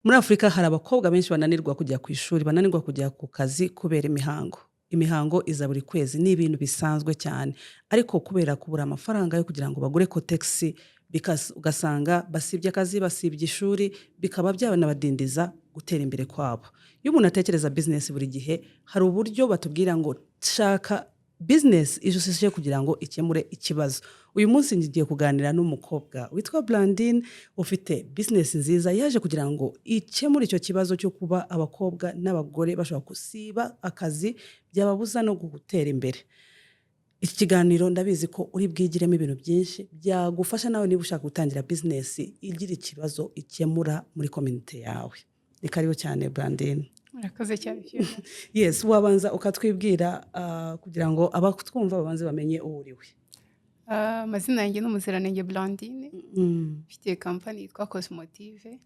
Muri Afurika hari abakobwa benshi bananirwa kujya ku ishuri, bananirwa kujya ku kazi kubera imihango. Imihango iza buri kwezi, ni ibintu bisanzwe cyane. Ariko kubera kubura amafaranga yo kugira ngo bagure kotegisi, ugasanga basibye akazi, basibye ishuri, bikaba byabanabadindiza gutera imbere kwabo. Iyo umuntu atekereza business buri gihe, hari uburyo batubwira ngo shaka business ijusije kugira ngo ikemure ikibazo. Uyu munsi ngiye kuganira n'umukobwa witwa Blandine ufite business nziza yaje kugira ngo ikemure icyo kibazo cyo kuba abakobwa n'abagore bashobora gusiba akazi byababuza no gutera imbere. Iki kiganiro ndabizi ko uri bwigiremo ibintu byinshi byagufasha nawe niba ushaka gutangira business igira ikibazo ikemura muri community yawe. Ni karibu cyane Blandine. Murakoze cyane. Yes, wabanza ukatwibwira kugira ngo abatwumva babanze bamenye uwo uriwe. Amazina yanjye n'umuziranenge Blandine. Mfite company yitwa Cosmotive.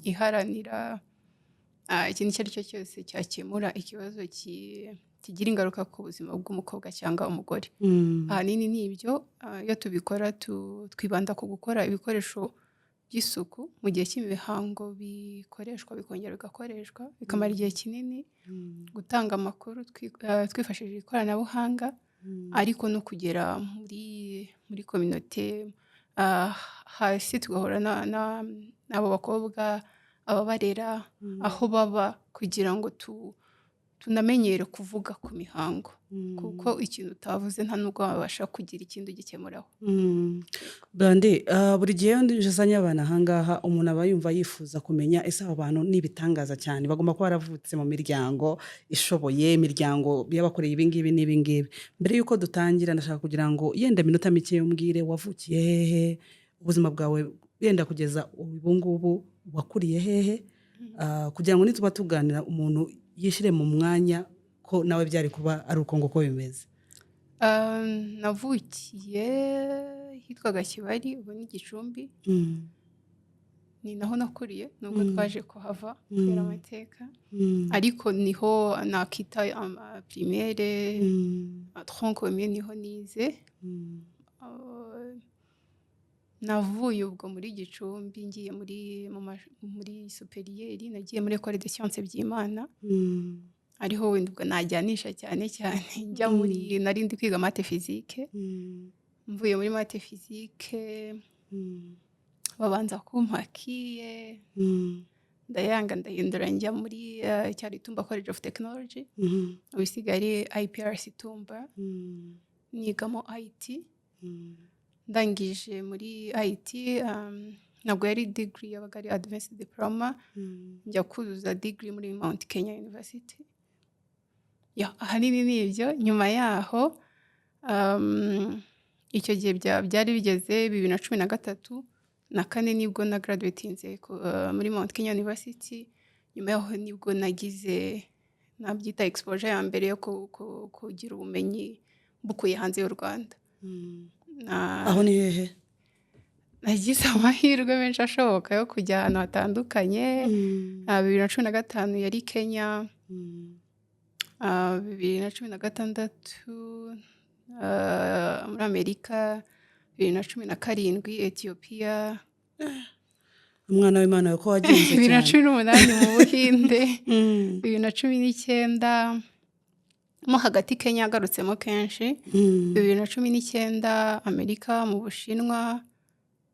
Iharanira ikintu icyo ari cyo cyose cyakemura ikibazo kigira ingaruka ku buzima bw'umukobwa cyangwa umugore. Ahanini ni ibyo iyo tubikora twibanda ku gukora ibikoresho by'isuku mu gihe cy'imihango bikoreshwa bikongera bigakoreshwa bikamara igihe kinini, gutanga amakuru twifashishije ikoranabuhanga, ariko no kugera muri community hasi tugahura n'abo bakobwa ababarera aho baba kugira ngo tunamenyere kuvuga ku mihango, kuko ikintu utavuze nta nubwo wabasha kugira ikindi gikemuraho. Blandine, buri gihe njazanye abana ahangaha umuntu aba yumva yifuza kumenya ese abo bantu nibitangaza cyane bagomba kuba baravutse mu miryango ishoboye, imiryango y'abakoreye ibi ngibi n'ibi ngibi. Mbere yuko dutangira ndashaka kugira ngo yenda minota mike umbwire wavukiye hehe, ubuzima bwawe yenda kugeza ubu ngubu wakuriye hehe, kugira ngo nituba tuganira umuntu yishire mu mwanya ko nawe byari kuba ari uko nguko bimeze. Navukiye hitwaga Kibari, ubu ni Gicumbi. Ni naho nakuriye nubwo twaje kuhava kubera amateka, ariko niho nakita primaire, tronc-commun niho nize. Navuye ubwo muri Gicumbi ngiye muri superieur, nagiye muri École des Sciences Byimana, ariho wenda ubwo najyanisha cyane njya muri nari ndi kwiga maths physique. Mvuye muri maths physique babanza kumpakiye, ndayanga ndahindura njya muri cyari Tumba College of Technology, ubisigaye IPRC Tumba, nigamo IT. Ndangije muri IT, ntabwo yari degree, yabaga ari advanced diploma, njya kuzuza degree muri Mount Kenya University. Ahanini ni ibyo. Nyuma yaho icyo gihe byari bigeze 2013 na kane nibwo na graduatinze muri Mount Kenya University. Nyuma yaho nibwo nagize nabyita exposure ya mbere yo kugira ubumenyi bukuye hanze y'u Rwanda. Aho ni hehe? Nagize amahirwe menshi ashoboka yo kujya ahantu hatandukanye. 2015 yari Kenya, 2016 muri Amerika, 2017 Ethiopia, umwana w'Imana yuko wagenze cyane. 2018 mu Buhinde, 2019 mo hagati Kenya yagarutsemo kenshi, 2019 Amerika, mu Bushinwa,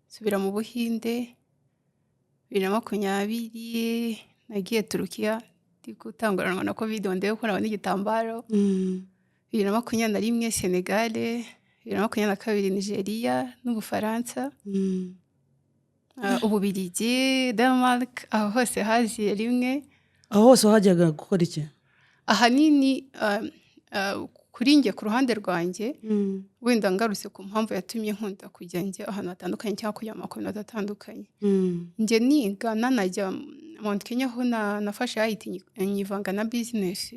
subira mu Buhinde, 2020 nagiye Turukiya gutanguranwa na Covid ndebe ko nabona igitambaro, 2021 Senegal, 2022 Nigeria n'Ubufaransa, Ububiligi, Denmark, aho hose haziye rimwe. Aho hose wajyaga gukora iki? Ahanini kuri njye ku ruhande rwanjye, wenda ngarutse ku mpamvu yatumye nkunda kujya njye ahantu hatandukanye cyangwa kujya mu makomune atandukanye. Njye niga nanajya Mount Kenya ho nafashe IT nyivanga na business.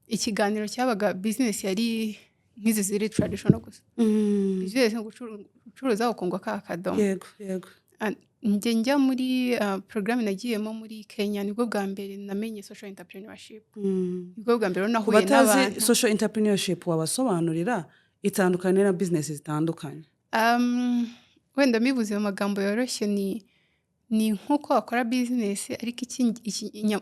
Ikiganiro cyabaga business yari nk'izi ziri traditional gusa. Business gucuruza ukunguka ka kadomo. Yego. Njye njya muri programme nagiyemo muri Kenya, nibwo bwa mbere namenye social entrepreneurship. Nibwo bwa mbere nahuye n'abantu. Social entrepreneurship wabasobanurira itandukanye na business zitandukanye? Wenda mibuze mu magambo yoroshye ni nk'uko wakora business ariko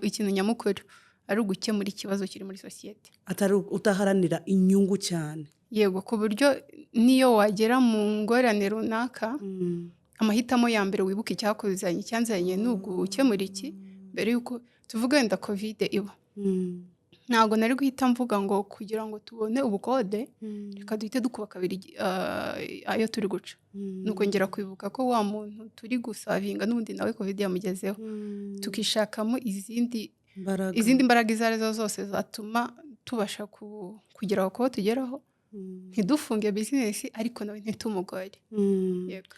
ikintu nyamukuru ari ugukemura ikibazo kiri muri sosiyete, atari utaharanira inyungu cyane. Yego, ku buryo niyo wagera mu ngorane runaka amahitamo ya mbere wibuka icyakuzanye, icyanzanye ni ugukemura iki mbere yuko tuvuga wenda covid iba. Ntabwo nari guhita mvuga ngo kugira ngo tubone ubukode reka duhite dukuba kabiri ayo turi guca. Nuko ngera kwibuka ko wa muntu turi gusavinga n'ubundi nawe covid yamugezeho, tukishakamo izindi mbaraga izo arizo zose zatuma tubasha kugera aho tugeraho, ntidufunge business ariko nawe ntitumugore. Yego.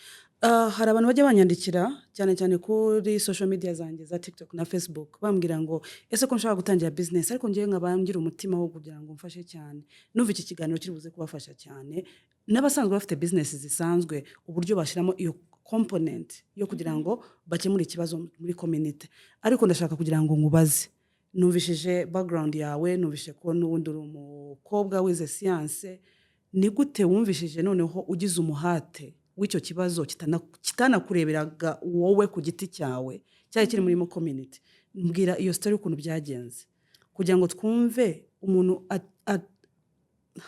Hari abantu bajya banyandikira cyane cyane kuri social media zanjye za TikTok na Facebook bambwira ngo ese ko nshaka gutangira business ariko ngiye nkabangira umutima wo kugira ngo mfashe cyane. Numva iki kiganiro kiri buze kubafasha cyane n'abasanzwe bafite business zisanzwe, uburyo bashiramo iyo component yo kugira ngo bakemure ikibazo muri community. Ariko ndashaka kugira ngo ngubaze, numvishije background yawe, numvishije ko n'ubundi uri umukobwa wize science, ni gute wumvishije noneho ugize umuhate w'icyo kibazo kitanakureberaga wowe ku giti cyawe cyari kiri muri community? Mbwira iyo story ukuntu byagenze kugira ngo twumve umuntu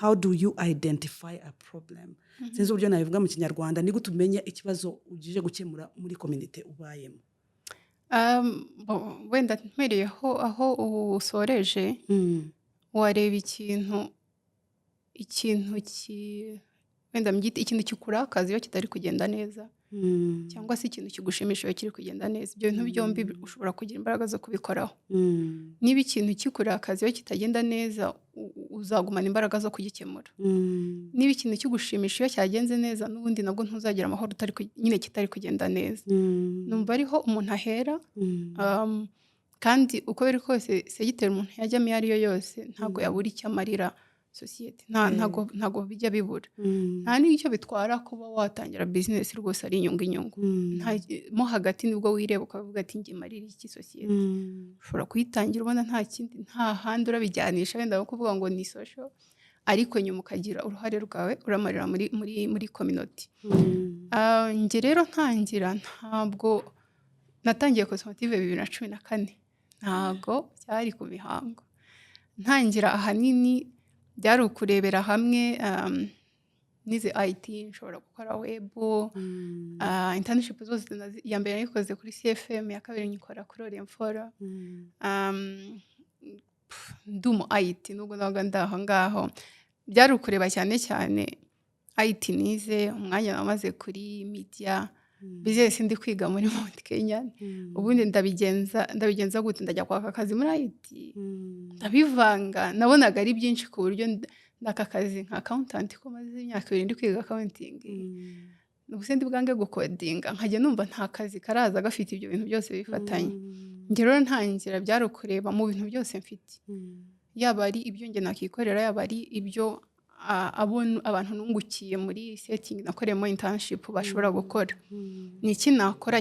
how do you identify a problem. Sinzi uburyo nabivuga mu Kinyarwanda, ni gute umenye ikibazo ugije gukemura muri community ubayemo. Wenda mpereyeho aho usoreje wareba ikintu wenda mbyita ikintu kikurakaza iyo kitari kugenda neza, cyangwa se ikintu kigushimisha iyo kiri kugenda neza. Ibyo bintu byombi ushobora kugira imbaraga zo kubikoraho. Niba ikintu kikurakaza iyo kitagenda neza uzagumana imbaraga zo kugikemura. Niba ikintu kigushimisha iyo cyagenze neza n'ubundi nabwo ntuzagira amahoro nyine kitari kugenda neza. Numva ariho umuntu ahera, kandi uko biri kose segiteri umuntu yajyamo iyo ari yo yose ntabwo yabura icyo amarira sosiyete, ntago bijya bibura. Nta n'icyo bitwara kuba watangira business rwose ari inyungu. Mo hagati nibwo wireba ukavuga ati ngiye marira iki sosiyete. Ushobora kuyitangira ubona nta handi urabijyanisha wenda kuvuga ngo ni social, ariko nyuma ukagira uruhare rwawe uramarira muri community. Nge rero ntangira ntabwo natangiye Cosmotive 2014, ntago byari ku mihango. Ntangira ahanini byari ukurebera hamwe nize IT, nshobora gukora web, internship zose ya mbere nayikoze kuri CFM, ya kabiri nyikora kuri Orenfora. Ndumu IT nubwo nabaga ndaho ngaho, byari ukureba cyane cyane IT nize, umwanya namaze kuri media business ndi kwiga muri Mount Kenya. Ubundi ndabigenza gute, ndajya kwaka akazi muri IT, ndabivanga. Nabonaga ari byinshi ku buryo ndaka kazi nka accountant ko maze imyaka 2 ndi kwiga accounting, ubuse ndi bwange gukodinga nkajya numva nta kazi karaza gafite ibyo bintu byose bifatanye. Nge rero ntangira byari ukureba mu bintu byose mfite, yaba ari ibyo nge nakikorera, yaba ari ibyo abantu nungukiye muri setting nakoreyemo internship bashobora gukora, ni iki nakora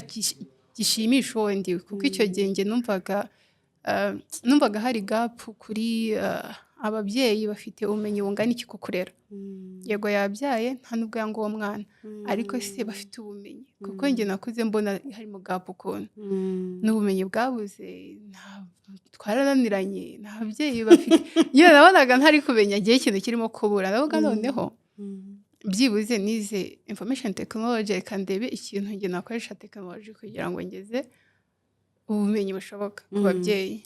gishimisha uwo ndi. Kuko icyo gihe nge numvaga hari gap kuri ababyeyi bafite ubumenyi bungana iki ko kurera. Yego yabyaye nta nubwo yanga uwo mwana, ariko se bafite ubumenyi. Kuko nge nakuze mbona harimo gap ukuntu n'ubumenyi bwabuze, twarananiranye, nta babyeyi bafite. Iyo nabonaga ntari kumenya igihe ikintu kirimo kubura, navuga noneho byibuze nize information technology, kandebe ikintu nge nakoresha technology kugira ngo ngeze ubumenyi bushoboka ku babyeyi.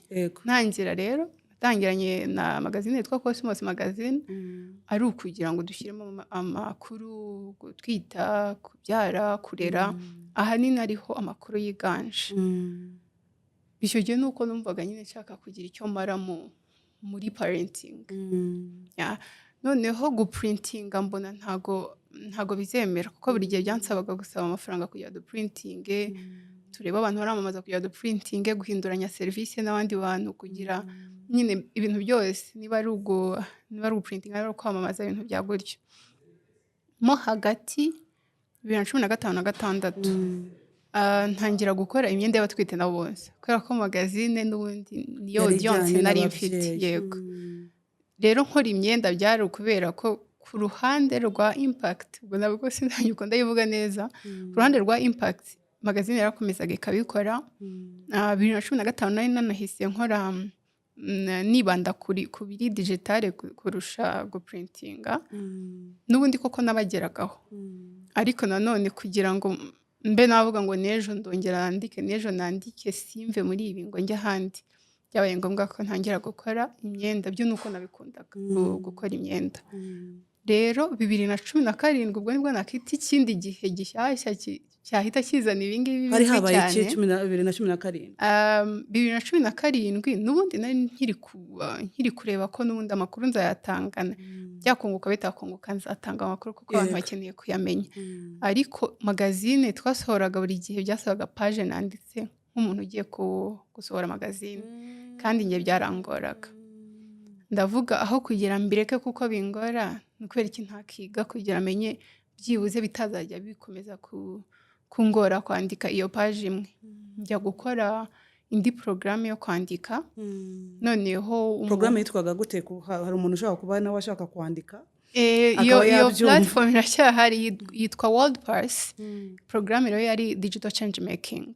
Ntangira rero natangiranye na magazine yitwa Cosmos magazine, ari ukugira ngo dushyiremo amakuru, twita, kubyara, kurera, ahanini ariho amakuru yiganje. Icyo gihe nuko numvaga nyine nshaka kugira icyo mara muri parenting. Noneho guprintinga mbona ntago bizemera, kuko buri gihe byansabaga gusaba amafaranga kugira duprintinge, tureba abantu baramamaza kugira duprintinge, guhinduranya service n'abandi bantu kugira nyine ibintu byose, niba ari uguprintinga, niba ari kwamamaza ibintu bya gutyo. Mo hagati 2015 na 2016 ntangira gukora imyenda y'abatwite nabo bose, kubera ko magazine n'ubundi niyo audience nari mfite. Yego rero nkora imyenda byari ukubera ko ku ruhande rwa impact, ubwo nabwo sinanyuko ndayivuga neza, ku ruhande rwa impact magazine yarakomezaga ikabikora 2015 nari nanahise nkora nibanda ku biri digitale kurusha guprintinga n'ubundi koko nabageragaho ariko nanone kugira ngo mbe navuga ngo nejo ndongera nandike simve muri ibi ngo njye ahandi byabaye ngombwa ko ntangira gukora imyenda byo nuko nabikundaga gukora imyenda rero 2017 ubwo nibwo nakita ikindi gihe gishyashya cyahita kizana ibingibi hari habaye iki 2017 2017 n'ubundi nari nkiri kureba ko n'ubundi amakuru nzayatangana byakunguka bitakunguka nzatanga amakuru kuko abantu bakeneye kuyamenya ariko magazine twasohoraga buri gihe byasabaga page nanditse nk'umuntu ugiye gusohora magazine kandi ngiye byarangoraga ndavuga aho kugira mbireke kuko bingora nukubera iki ntakiga kugira amenye byibuze bitazajya bikomeza kungora kwandika iyo page imwe njya gukora indi programme yo kwandika noneho programme yitwaga gute hari umuntu ushaka kuba nawe ashaka kwandika iyo platform iracyahari yitwa WordPress programme rero yari digital change making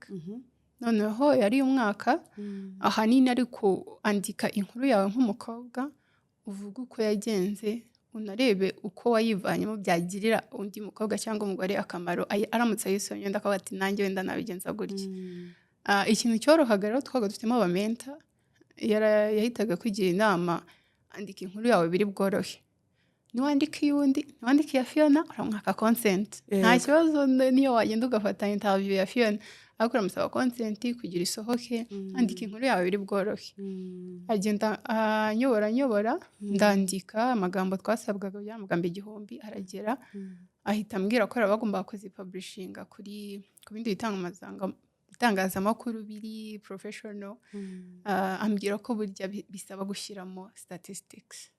noneho yari umwaka ahanini ari kwandika inkuru yawe nk'umukobwa uvuga uko yagenze unarebe uko wayivanyemo byagirira undi mukobwa cyangwa umugore akamaro aramutse ayisomye ndakavuga ati nanjye wenda nabigenza gutya ikintu cyorohaga rero twaga dufitemo abamenta yahitaga kugira inama andika inkuru yawe biri bworohe niwandika iyundi niwandika iya Fiona uramwaka consent nta kibazo niyo wagenda ugafata interview ya Fiona ariko uramusaba consent kugira isohoke andika inkuru yawe biri bworohe agenda nyobora ndandika amagambo twasabwaga byamagambo 1000 aragera ahita ambwira ko bagomba kuzipublishinga ku bindi bitangazamakuru biri professional ambwira ko burya bisaba gushyiramo statistics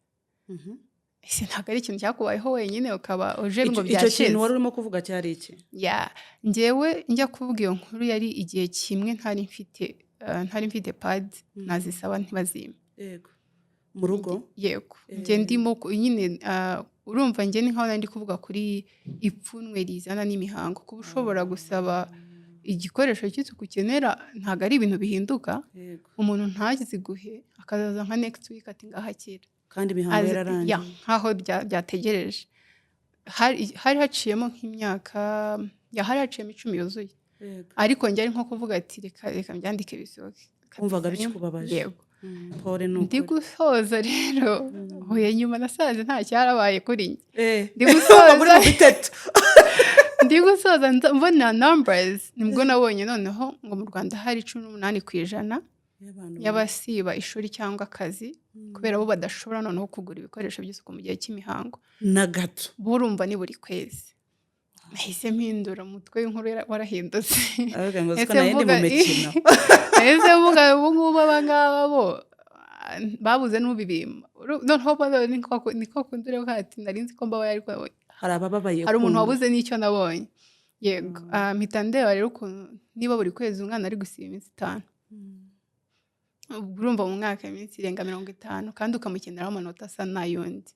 ese ntabwo ari ikintu cyakubayeho wenyine ukaba uje ngo byasheze icyo kintu wari urimo kuvuga cyari iki njyewe njya kuvuga iyo nkuru yari igihe kimwe ntari mfite pad nazisaba ntibazime yego mu rugo yego njye ndimo nyine urumva njye ni nkaho ndi kuvuga kuri ipfunwe rizana n'imihango kuba ushobora gusaba igikoresho cy'isuku ukenera ntabwo ari ibintu bihinduka umuntu ntaziguhe akazaza nka next week ati ngahakira kandi imihango yararangiye nkaho byategereje hari haciyemo nk'imyaka hari haciyemo 10 yuzuye ariko njye ari nko kuvuga ati reka mbyandike bisohoke wumvaga bikubabaje yego ndi gusoza rero huye nyuma nasaze nta cyarabaye kuri njye ndi gusoza mbona numbers nibwo nabonye noneho ngo mu Rwanda hari 18% y'abasiba ishuri cyangwa akazi kubera bo badashobora noneho kugura ibikoresho by'isuku mu gihe cy'imihango na gato burumva ni buri kwezi nahise mpindura umutwe w'inkuru warahindutse ese mvuga ubu ngubu abangaba bo babuze n'ubibimba noneho niko kundure hati nari nzi ko mbabaye ariko hari abababaye hari umuntu wabuze n'icyo nabonye yego mpita ndeba rero niba buri kwezi umwana ari gusiba iminsi 5 urumva mu mwaka iminsi irenga 50 kandi ukamukeneraho amanota asa n'ayundi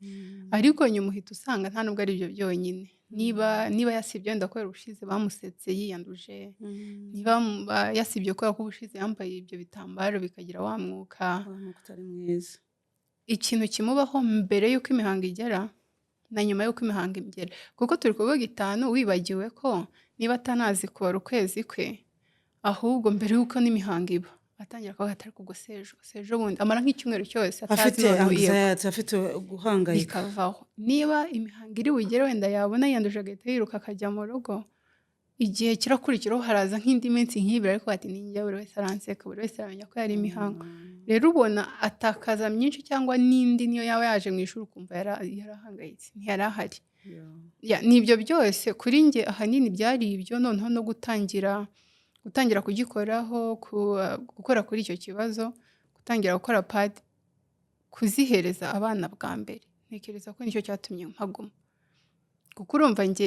ariko nyuma uhita usanga nta nubwo ari byo byonyine niba yasibye wenda kubera ubushize bamusetse yiyanduje niba yasibye kubera ko ubushize yambaye ibyo bitambaro bikagira wa mwuka utari mwiza ikintu kimubaho mbere y'uko imihango igera na nyuma y'uko imihango igera kuko turi kuvuga 5 wibagiwe ko niba atanazi kubara ukwezi kwe ahubwo mbere y'uko n'imihango iba atangira ko atari kugosejo bundi amara nk'icyumweru cyose afite guhangayika bikavaho niba imihango iri bugere wenda yabona yanduje agahita yiruka akajya mu rugo igihe kirakurikiraho haraza nk'indi minsi nk'ibiri ariko ati ninjye buri wese aranseka buri wese aramenya ko yari imihango rero ubona atakaza myinshi cyangwa n'indi niyo yaba yaje mu ishuri ukumva yarahangayitse ntiyari ahari nibyo byose kuri njye ahanini byari ibyo noneho no gutangira kugikoraho gukora kuri icyo kibazo gutangira gukora pad kuzihereza abana bwa mbere ntekereza ko nicyo cyatumye mpaguma kuko urumva njye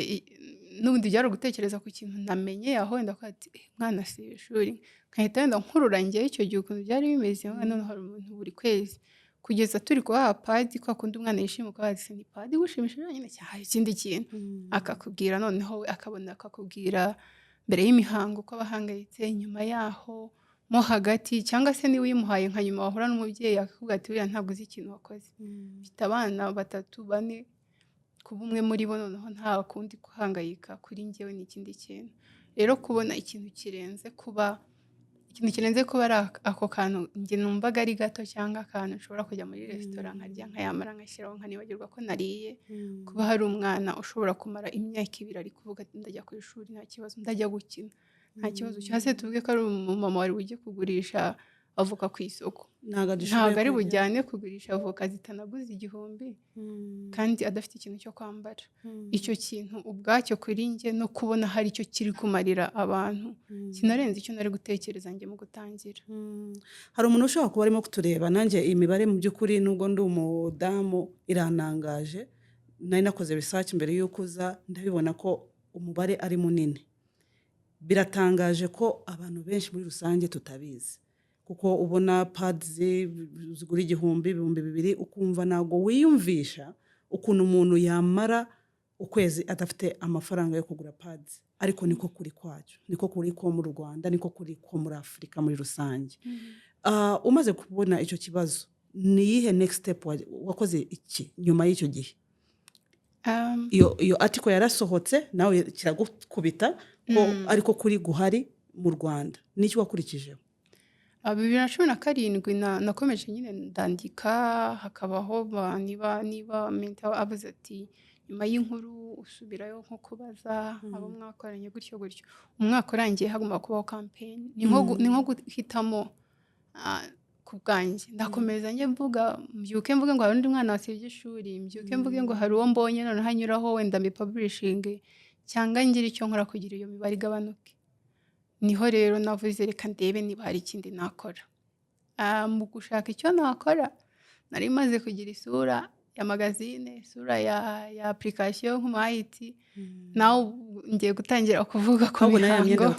n'ubundi byari gutekereza ku kintu namenye aho wenda ko ati mwana si ishuri nkahita wenda nkurura njye icyo gihe ukuntu byari bimeze noneho hari umuntu buri kwezi kugeza turi kubaha pad kwa kundi umwana yishimuka ati ni pad gushimishije nyine cyane ikindi kintu akakubwira noneho akabona akakubwira mbere y'imihango uko bahangayitse, nyuma yaho, mo hagati, cyangwa se niba uyimuhaye nka nyuma wahura n'umubyeyi akakubwira ati uriya ntabwo uzi ikintu wakoze. Mfite abana 3, 4, kuba umwe muri bo noneho nta kundi guhangayika kuri njyewe n'ikindi kintu. Rero kubona ikintu kirenze kuba ari ako kantu njye numvaga ari gato, cyangwa akantu nshobora kujya muri resitora nkarya nkayamara ngashyiraho nkanibagirwa ko nariye. Kuba hari umwana ushobora kumara imyaka 2 ari kuvuga ati ndajya ku ishuri nta kibazo, ndajya gukina nta kibazo, cyangwa se tuvuge ko ari umumama wari ujye kugurisha avoka ku isoko, ntabwo ari bujyane kugurisha avoka zitanaguze 1000 kandi adafite ikintu cyo kwambara. Icyo kintu ubwacyo kuri njye no kubona hari icyo kiri kumarira abantu kinarenze icyo nari gutekereza njye mu gutangira. Hari umuntu ushobora kuba arimo kutureba, nanjye imibare mu by'ukuri nubwo ndi umudamu iranangaje, nari nakoze research mbere y'uko uza ndabibona ko umubare ari munini. Biratangaje ko abantu benshi muri rusange tutabizi, kuko ubona pads zigura 1000, 2000, ukumva nago wiyumvisha ukuntu umuntu yamara ukwezi adafite amafaranga yo kugura pads. Ariko niko kuri kwacyo, niko kuri ko mu Rwanda, niko kuri ko muri Afrika muri rusange. Umaze kubona icyo kibazo, ni yihe next step wakoze iki nyuma y'icyo gihe? Iyo article yarasohotse nawe kiragukubita ko ariko kuri guhari mu Rwanda, n'iki wakurikijeho? 2017 nakomeje nyine ndandika, hakabaho niba mentor abuze ati nyuma y'inkuru usubirayo nko kubaza abo mwakoranye gutyo. Umwaka urangiye hagomba kubaho campaign, ni nko guhitamo ku bwanjye. Ndakomeza njye mbyuke mvuge ngo hari undi mwana wasibye ishuri, mbyuke mvuge ngo hari uwo mbonye none hanyuraho wenda mbi publishing, cyangwa ngira icyo nkora kugira iyo mibare igabanuke. Niho rero navuze reka ndebe niba hari ikindi nakora. Mu gushaka icyo nakora nari maze kugira isura ya magazine, isura ya application nk'umayiti. Nawe ngiye gutangira kuvuga ko mihango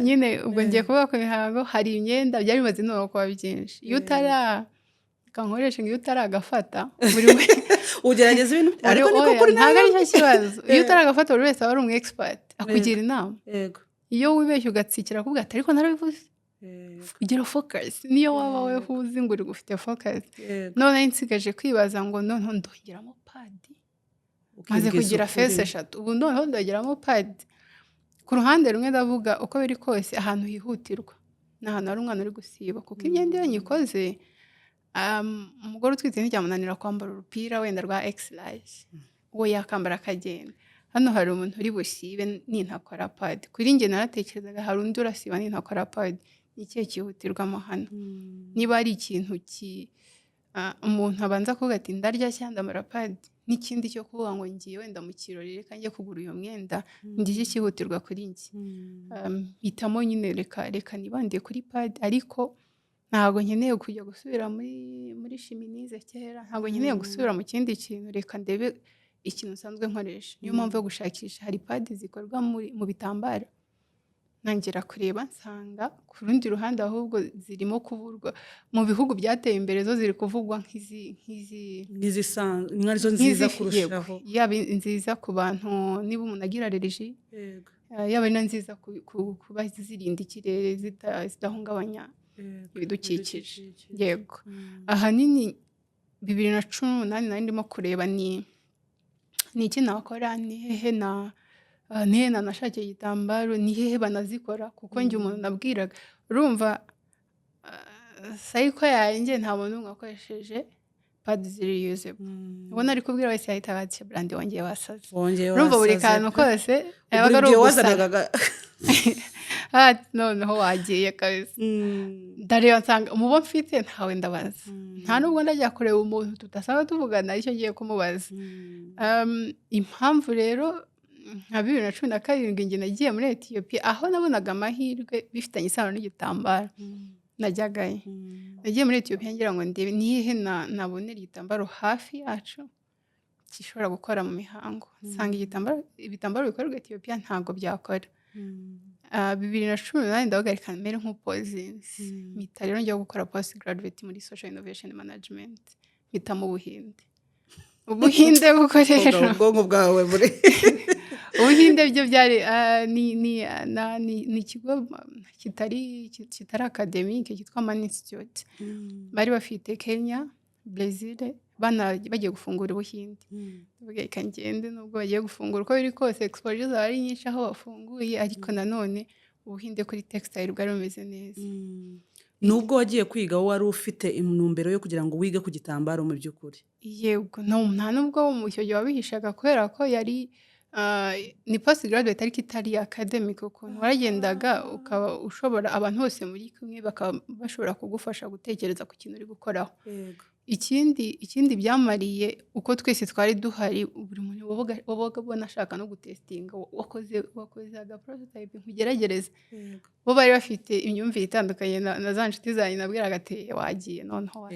nyine ubwo ngiye kuvuga ko mihango hari imyenda byari bimaze no kuba byinshi. Iyo kankoresha ngo iyo utaragafata buri we ugerageza ibintu ariko niko kuri ntabwo ari cyo kibazo. Iyo utaragafata buri wese aba ari umu expert akugira inama. Yego. Iyo wibeshye ugatsikira kuvuga ati ariko narabivuze, ugira focus. Niyo waba we uzi ngo uri gufite focus, none nsigaje kwibaza ngo none ndongeramo pad, maze kugira face 3 ubu none ndongeramo pad. Ku ruhande rumwe ndavuga uko biri kose ahantu hihutirwa n'ahantu ari umwana uri gusiba, kuko imyenda iyo nyikoze umugore utwite ntijyamunanira kwambara urupira wenda rwa X large, uwo yakambara akagenda. Hano hari umuntu uri busibe nintakora pad. Kuri njye naratekerezaga hari undi urasiba nintakora pad, ikihe kihutirwamo hano. Niba ari ikintu umuntu abanza kuvuga ati ndarya cyangwa ndamara pad, n'ikindi cyo kuvuga ngo ngiye wenda mu kirori reka njye kugura iyo mwenda, ngiki kihutirwa kuri njye. Hitamo nyine reka nibandiye kuri pad, ariko ntabwo nkeneye kujya gusubira muri chiminize kera, ntabwo nkeneye gusubira mu kindi kintu, reka ndebe ikintu nsanzwe nkoresha. Niyo mpamvu yo gushakisha hari pad zikorwa mu bitambaro. Nangira kureba nsanga ku rundi ruhande ahubwo zirimo kuvurwa mu bihugu byateye imbere, zo ziri kuvugwa nk'izi nziza kurushaho. Yaba nziza ku bantu niba umuntu agira allergie, yaba ari nziza kuba zirinda ikirere zidahungabanya ibidukikije. Yego. Ahanini 2018 nari ndimo kureba ni iki nakora, ni hehe nashakiye igitambaro, ni hehe banazikora, kuko njye umuntu nabwiraga urumva sayiko yanjye nta muntu umwe akoresheje pad reusable. Ubona ari kubwira wese yahita ati brand wongeye wasaze. Urumva buri kantu kose yabaga ari ugusa. Noneho wagiye kabisa. Ndareba nsanga umubo mfite ntawe ndabaza, nta nubwo ndajya kureba umuntu tutasaba tuvugana icyo ngiye kumubaza. Impamvu rero nka 2017 nge nagiye muri Ethiopia, aho nabonaga amahirwe bifitanye isano n'igitambaro najyagaye. Nagiye muri Ethiopia ngira ngo ndebe nihe nabonera igitambaro hafi yacu gishobora gukora mu mihango. Nsanga ibitambaro bikorwa Ethiopia ntago byakora. 2018 ndahagarika mbere nk'upozinzi, mpita rero njya gukora post graduate muri social innovation management, mpita mu Buhinde. Ubuhinde bukoresha ubwonko bwawe muri ubuhinde byo byari ni ikigo kitari academic cyitwa Man Institute bari bafite Kenya, Brazil bagiye gufungura ubuhinde reka ngende nubwo bagiye gufungura uko biri kose exposure zaba ari nyinshi aho bafunguye ariko nanone ubuhinde kuri textile bwari bumeze neza. Nubwo wagiye kwiga wowe wari ufite intumbero yo kugira ngo wige ku gitambaro mu by'ukuri? Yego nta nubwo mu cyo gihe wabihishaga kubera ko yari ni post graduate ariko itari academic ukuntu waragendaga ukaba ushobora abantu bose muri kumwe bakaba bashobora kugufasha gutekereza ku kintu uri gukoraho. Ikindi byamariye uko twese twari duhari buri muntu wabaga abona ashaka no gutestinga wakoze aga prototype nkugeragereza bo bari bafite imyumvire itandukanye na za nshuti zanjye nabwiraga ati wagiye noneho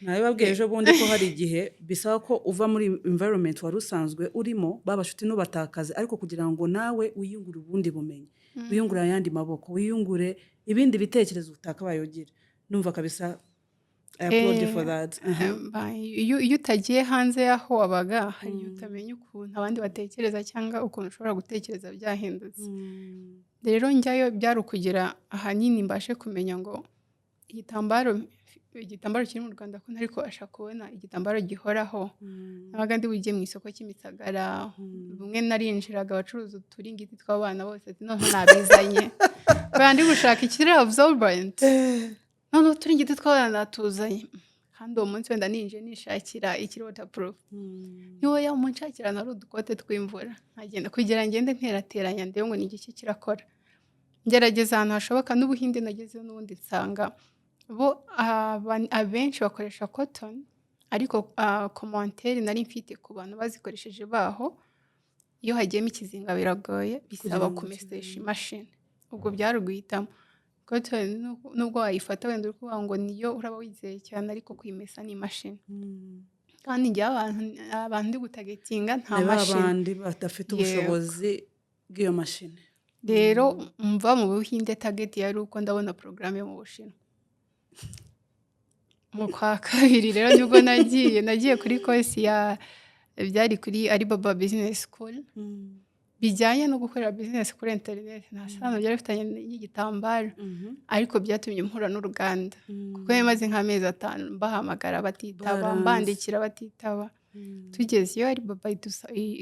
nawe babwiye ejo bundi ko hari igihe bisaba ko uva muri environment wari usanzwe urimo babashuti n'ubatakaze ariko kugira ngo nawe wiyungure ubundi bumenyi wiyungure ayandi maboko wiyungure ibindi bitekerezo utakabaye ugira numva kabisa I applaud you for that. Iyo utagiye hanze yaho wabaga hari utamenya ukuntu abandi batekereza cyangwa ukuntu ushobora gutekereza byahindutse. Rero njyayo byari ukugira ahanini mbashe kumenya ngo igitambaro kiri mu Rwanda ko ntari kubasha kubona igitambaro gihoraho. Nabaga ndi bugiye mu isoko cy'imisagara bumwe narinjiraga abacuruza uturingiti tw'abana bose ati none nabizanye kubera ndi gushaka ikiri absorbent none uturingiti tw'abana natuzanye kandi uwo munsi wenda ninje nishakira ikiri waterproof niwo yamunshakira nari udukote tw'imvura nkagenda kugira ngende nterateranya ndebe ngo ni igiki kirakora ngerageza ahantu hashoboka n'ubuhinde nagezeho n'ubundi nsanga bo abenshi bakoresha cotton ariko commentaire nari mfite ku bantu bazikoresheje baho iyo hagiyemo ikizinga biragoye bisaba kumesesha imashini ubwo byarugwitamo cotton nubwo wayifata wenda uri kuvuga ngo niyo uraba wizeye cyane ariko kuyimesa ni imashini kandi njye abantu ndi gutagetinga nta mashini abandi badafite ubushobozi bw'iyo mashini rero mva mu Buhinde target yari uko ndabona program yo mu Bushinwa mu kwa kabiri rero nibwo nagiye kuri course ya byari kuri Alibaba Business School bijyanye no gukorera business kuri internet nta sano byari bifitanye n'igitambaro ariko byatumye mpura n'uruganda kuko yamaze nk'amezi 5 bahamagara batitaba mbandikira batitaba tugeze iyo Alibaba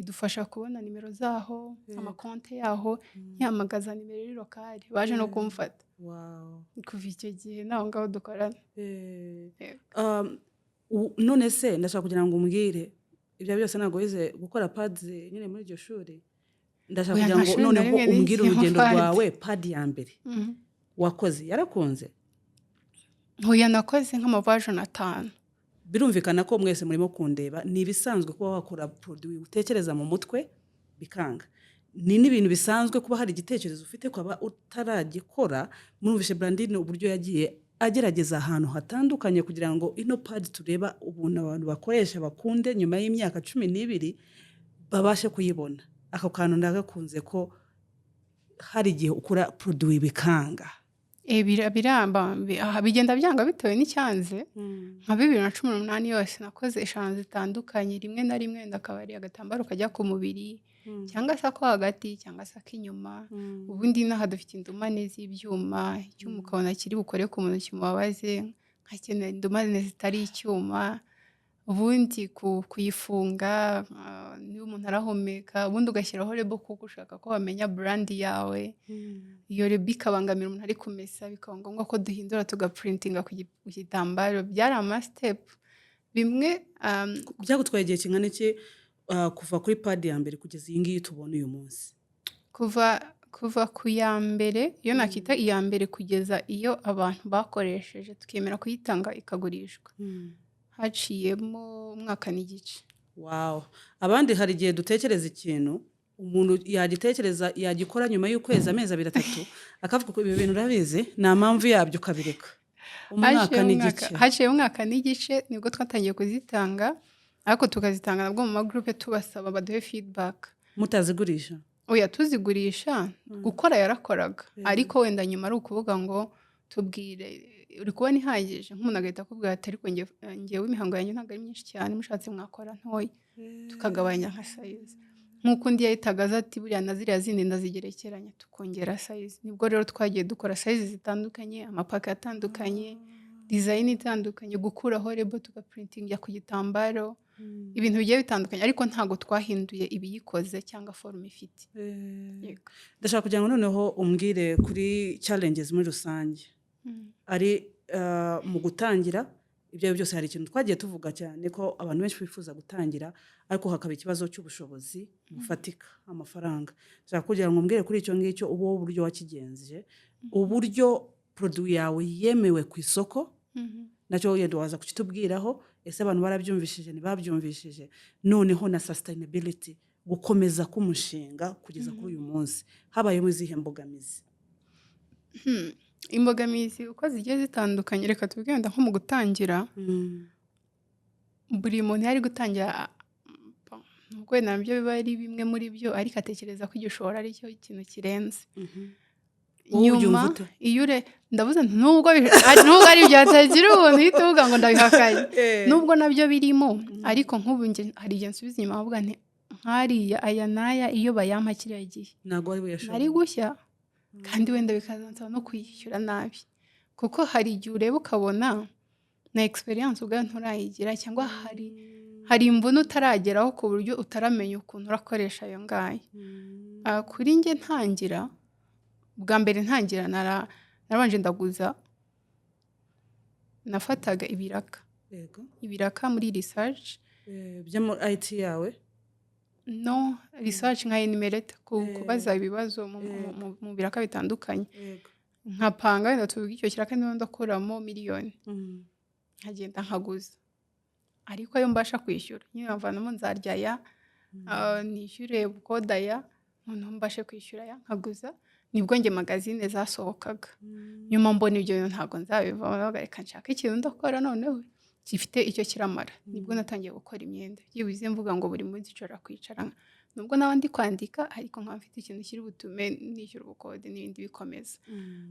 idufasha kubona nimero zaho amakonte yaho nyamagaza nimero iri lokale baje no kumfata kuva icyo gihe naho ngaho dukorana. None se ndashaka kugira ngo umbwire ibyo byose ntabwo wize gukora pads nyine muri iryo shuri ndashaka kugira ngo noneho umbwire urugendo rwawe pad ya mbere wakoze yarakunze? Oya nakoze nk'amaversion 5. Birumvikana ko mwese murimo kundeba ni ibisanzwe kuba wakora produit utekereza mu mutwe bikanga ni n'ibintu bisanzwe kuba hari igitekerezo ufite kwaba utaragikora. Murumvishe Blandine uburyo yagiye agerageza ahantu hatandukanye kugira ngo ino pad tureba ubuntu abantu bakoresha bakunde nyuma y'imyaka 12 babashe kuyibona. Ako kantu ndagakunze ko hari igihe ukora produit bikanga. Biramba bigenda byanga bitewe n'icyanze nka 2018 yose nakoze eshanu zitandukanye rimwe na rimwe ndakabari agatambaro kajya ku mubiri cyangwa se ko hagati cyangwa se k'inyuma ubundi naha dufite indumane z'ibyuma icyuma ukabona kiri bukore ku muntu kimubabaze nkakenera indumane zitari icyuma ubundi kuyifunga niba umuntu arahumeka ubundi ugashyiraho lebo kuko ushaka ko bamenya brand yawe iyo lebo ikabangamira umuntu ari kumesa bikaba ngombwa ko duhindura tugaprintinga ku gitambaro. Byari ama-step bimwe. Byagutwaye igihe kingana iki kuva kuri pad ya mbere kugeza iyi ngiyi tubona uyu munsi? Kuva ku ya mbere iyo nakita iya mbere kugeza iyo abantu bakoresheje tukemera kuyitanga ikagurishwa haciyemo umwaka n'igice. Wow. Abandi hari igihe dutekereza ikintu umuntu yagitekereza yagikora nyuma y'ukwezi amezi 3 akavuga ko ibi bintu urabizi nta mpamvu yabyo ukabireka. Umwaka n'igice. Haciye umwaka n'igice nibwo twatangiye kuzitanga ariko tukazitanga nabwo mu magroupe tubasaba baduhe feedback. Mutazigurisha? Oya tuzigurisha gukora yarakoraga ariko wenda nyuma ari ukuvuga ngo tubwire uri kubona ihagije nk'umuntu agahita akubwira ati ariko ngewe imihango yanjye ntabwo ari myinshi cyane mushatse mwakora ntoya tukagabanya nka size nk'uko undi yahitaga ati buriya na ziriya zindi ndazigerekeranya tukongera size. Nibwo rero twagiye dukora size zitandukanye, amapaka atandukanye, design itandukanye, gukuraho label tugaprintinga ku gitambaro, ibintu bigiye bitandukanye, ariko ntago twahinduye ibiyikoze cyangwa form ifite. Yego. Ndashaka kugira ngo noneho umbwire kuri challenges muri rusange. Ari mu gutangira ibyo byose hari ikintu twagiye tuvuga cyane ko abantu benshi bifuza gutangira ariko hakaba ikibazo cy'ubushobozi bufatika, amafaranga. Ndashaka kugira ngo umbwire kuri icyo ngicyo ubu uburyo wakigenje, uburyo produit yawe yemewe ku isoko, nacyo yenda waza kukitubwiraho, ese abantu barabyumvishije ntibabyumvishije, noneho na sustainability, gukomeza k'umushinga kugeza kuri uyu munsi habayemo izihe mbogamizi? Imbogamizi uko zigiye zitandukanye, reka tubwire nko mu gutangira, buri muntu yari gutangira ubwo nabyo biba ari bimwe muri byo, ariko atekereza ko igishoro ari cyo ikintu kirenze. Nyuma iyo ndavuze nubwo ari byatagira ubuntu uhita uvuga ngo ndabihakaye, nubwo nabyo birimo, ariko nk'ubu hari igihe nsubiza inyuma avuga nti nkariya aya n'aya iyo bayampa kiriya gihe nari gushya, kandi wenda bikazansaba no kwishyura nabi, kuko hari igihe ureba ukabona na experience ubwayo nturayigira, cyangwa hari imvune utarageraho ku buryo utaramenya ukuntu urakoresha ayo ngayo. Kuri njye ntangira, bwa mbere ntangira narabanje ndaguza, nafataga ibiraka muri research byo muri IT yawe. No, research nka enumerate, kubaza ibibazo mu biraka bitandukanye. Nkapanga wenda tuvuga icyo kiraka niba ndakuramo miliyoni, nkagenda nkaguza, ariko ayo mbasha kwishyura nyine mvanamo nzaryaya, nishyure bukodaya, noneho mbashe kwishyura ya nkaguza. Nibwo njye magazine zasohokaga, nyuma mbona ibyo bintu ntabwo nzabivamo, reka nshaka ikintu ndakora noneho gifite icyo kiramara. Nibwo natangiye gukora imyenda, byibuze mvuga ngo buri munsi nshobora kwicara, nubwo nawe ndi kwandika ariko nkaba mfite ikintu kiri butume nishyura ubukode n'ibindi bikomeza.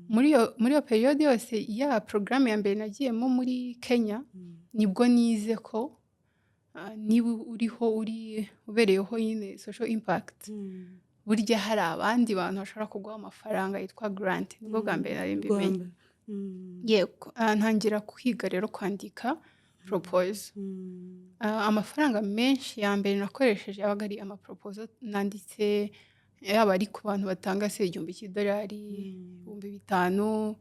Muri iyo periode yose ya programme ya mbere nagiyemo muri Kenya, nibwo nize ko niba ubereyeho nyine social impact, burya hari abandi bantu bashobora kuguha amafaranga yitwa grant. Nibwo bwa mbere nari mbimenye. Yego, ntangira kwiga rero kwandika proposal. Amafaranga menshi ya mbere nakoresheje yabaga ari amaproposal nanditse, yaba ari ku bantu batanga se $1,000, $5,000.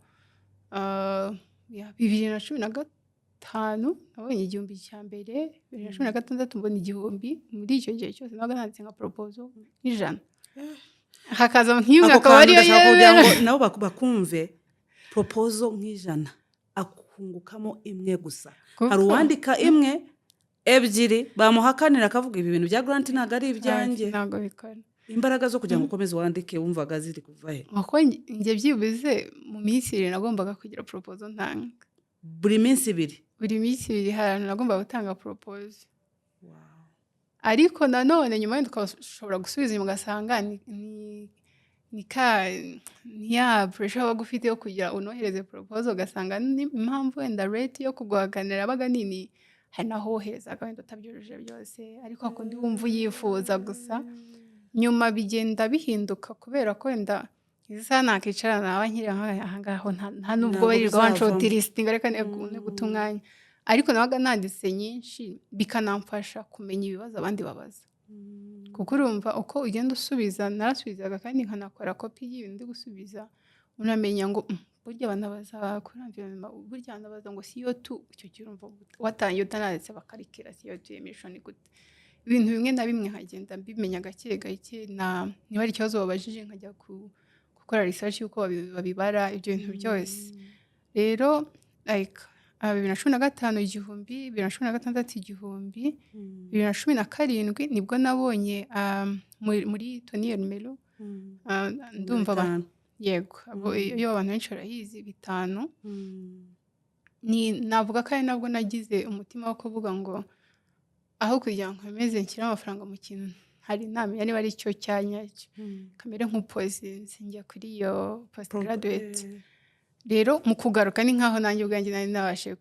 2015 nabonye 1,000 cya mbere, 2016 mbona 1,000. Muri icyo gihe cyose nabaga nanditse nka proposal 100. Hakaza nk'imwe akaba ariyo yebera nabo bakumve proposal nk'ijana akungukamo imwe gusa. Hari uwandika imwe ebyiri bamuhakanira akavuga ibi bintu bya grant ntago ari ibyanjye. Ntago bikora. Imbaraga zo kugira ngo ukomeze wandike wumvaga ziri kuva he? Uko njye byibuze mu minsi 2 nagombaga kugira proposal ntanga. Buri minsi 2? Buri minsi 2 hari nagombaga gutanga proposal. Ariko nanone nyuma tukashobora gusubiza inyuma ugasanga ni ya pressure waba ufite yo kugira unohereze proposal, ugasanga impamvu wenda rate yo kuguhakanira abaga nini, hari naho woherezaga wenda utabyujuje byose, ariko akundi wumva uyifuza gusa. Nyuma bigenda bihinduka kubera ko wenda isa nakicara nawe nkiri aha ngaho nta nubwo barirwa wanshoti listing, ariko ne gutumwanya, ariko nabaga nanditse nyinshi bikanamfasha kumenya ibibazo abandi babaza. Kuko urumva uko ugenda usubiza, narasubizaga kandi nkanakora copy y'ibindi gusubiza, unamenya ngo burya banabaza kuri environment, burya banabaza ngo CO2, icyo kirumva watangiye utananditse bakarikira CO2 emission gute. Ibintu bimwe na bimwe hagenda mbimenya gake gake, niba ari ikibazo babajije nkajya gukora research yuko babibara ibyo bintu byose. Rero like 2015 igihumbi, 2016 1000, 2017 nibwo nabonye muri Tony Melo, ndumva yego iyo abantu benshi barayizi 5. Ni navuga ko ari nabwo nagize umutima wo kuvuga ngo aho kugira ngo nkomeze nshyira amafaranga mu kintu hari inama niba ari cyo cyanyacyo, kamere nk'upozinze njya kuri iyo postgraduate. Rero mu kugaruka ni nkaho nanjye ubwanjye nari nabashe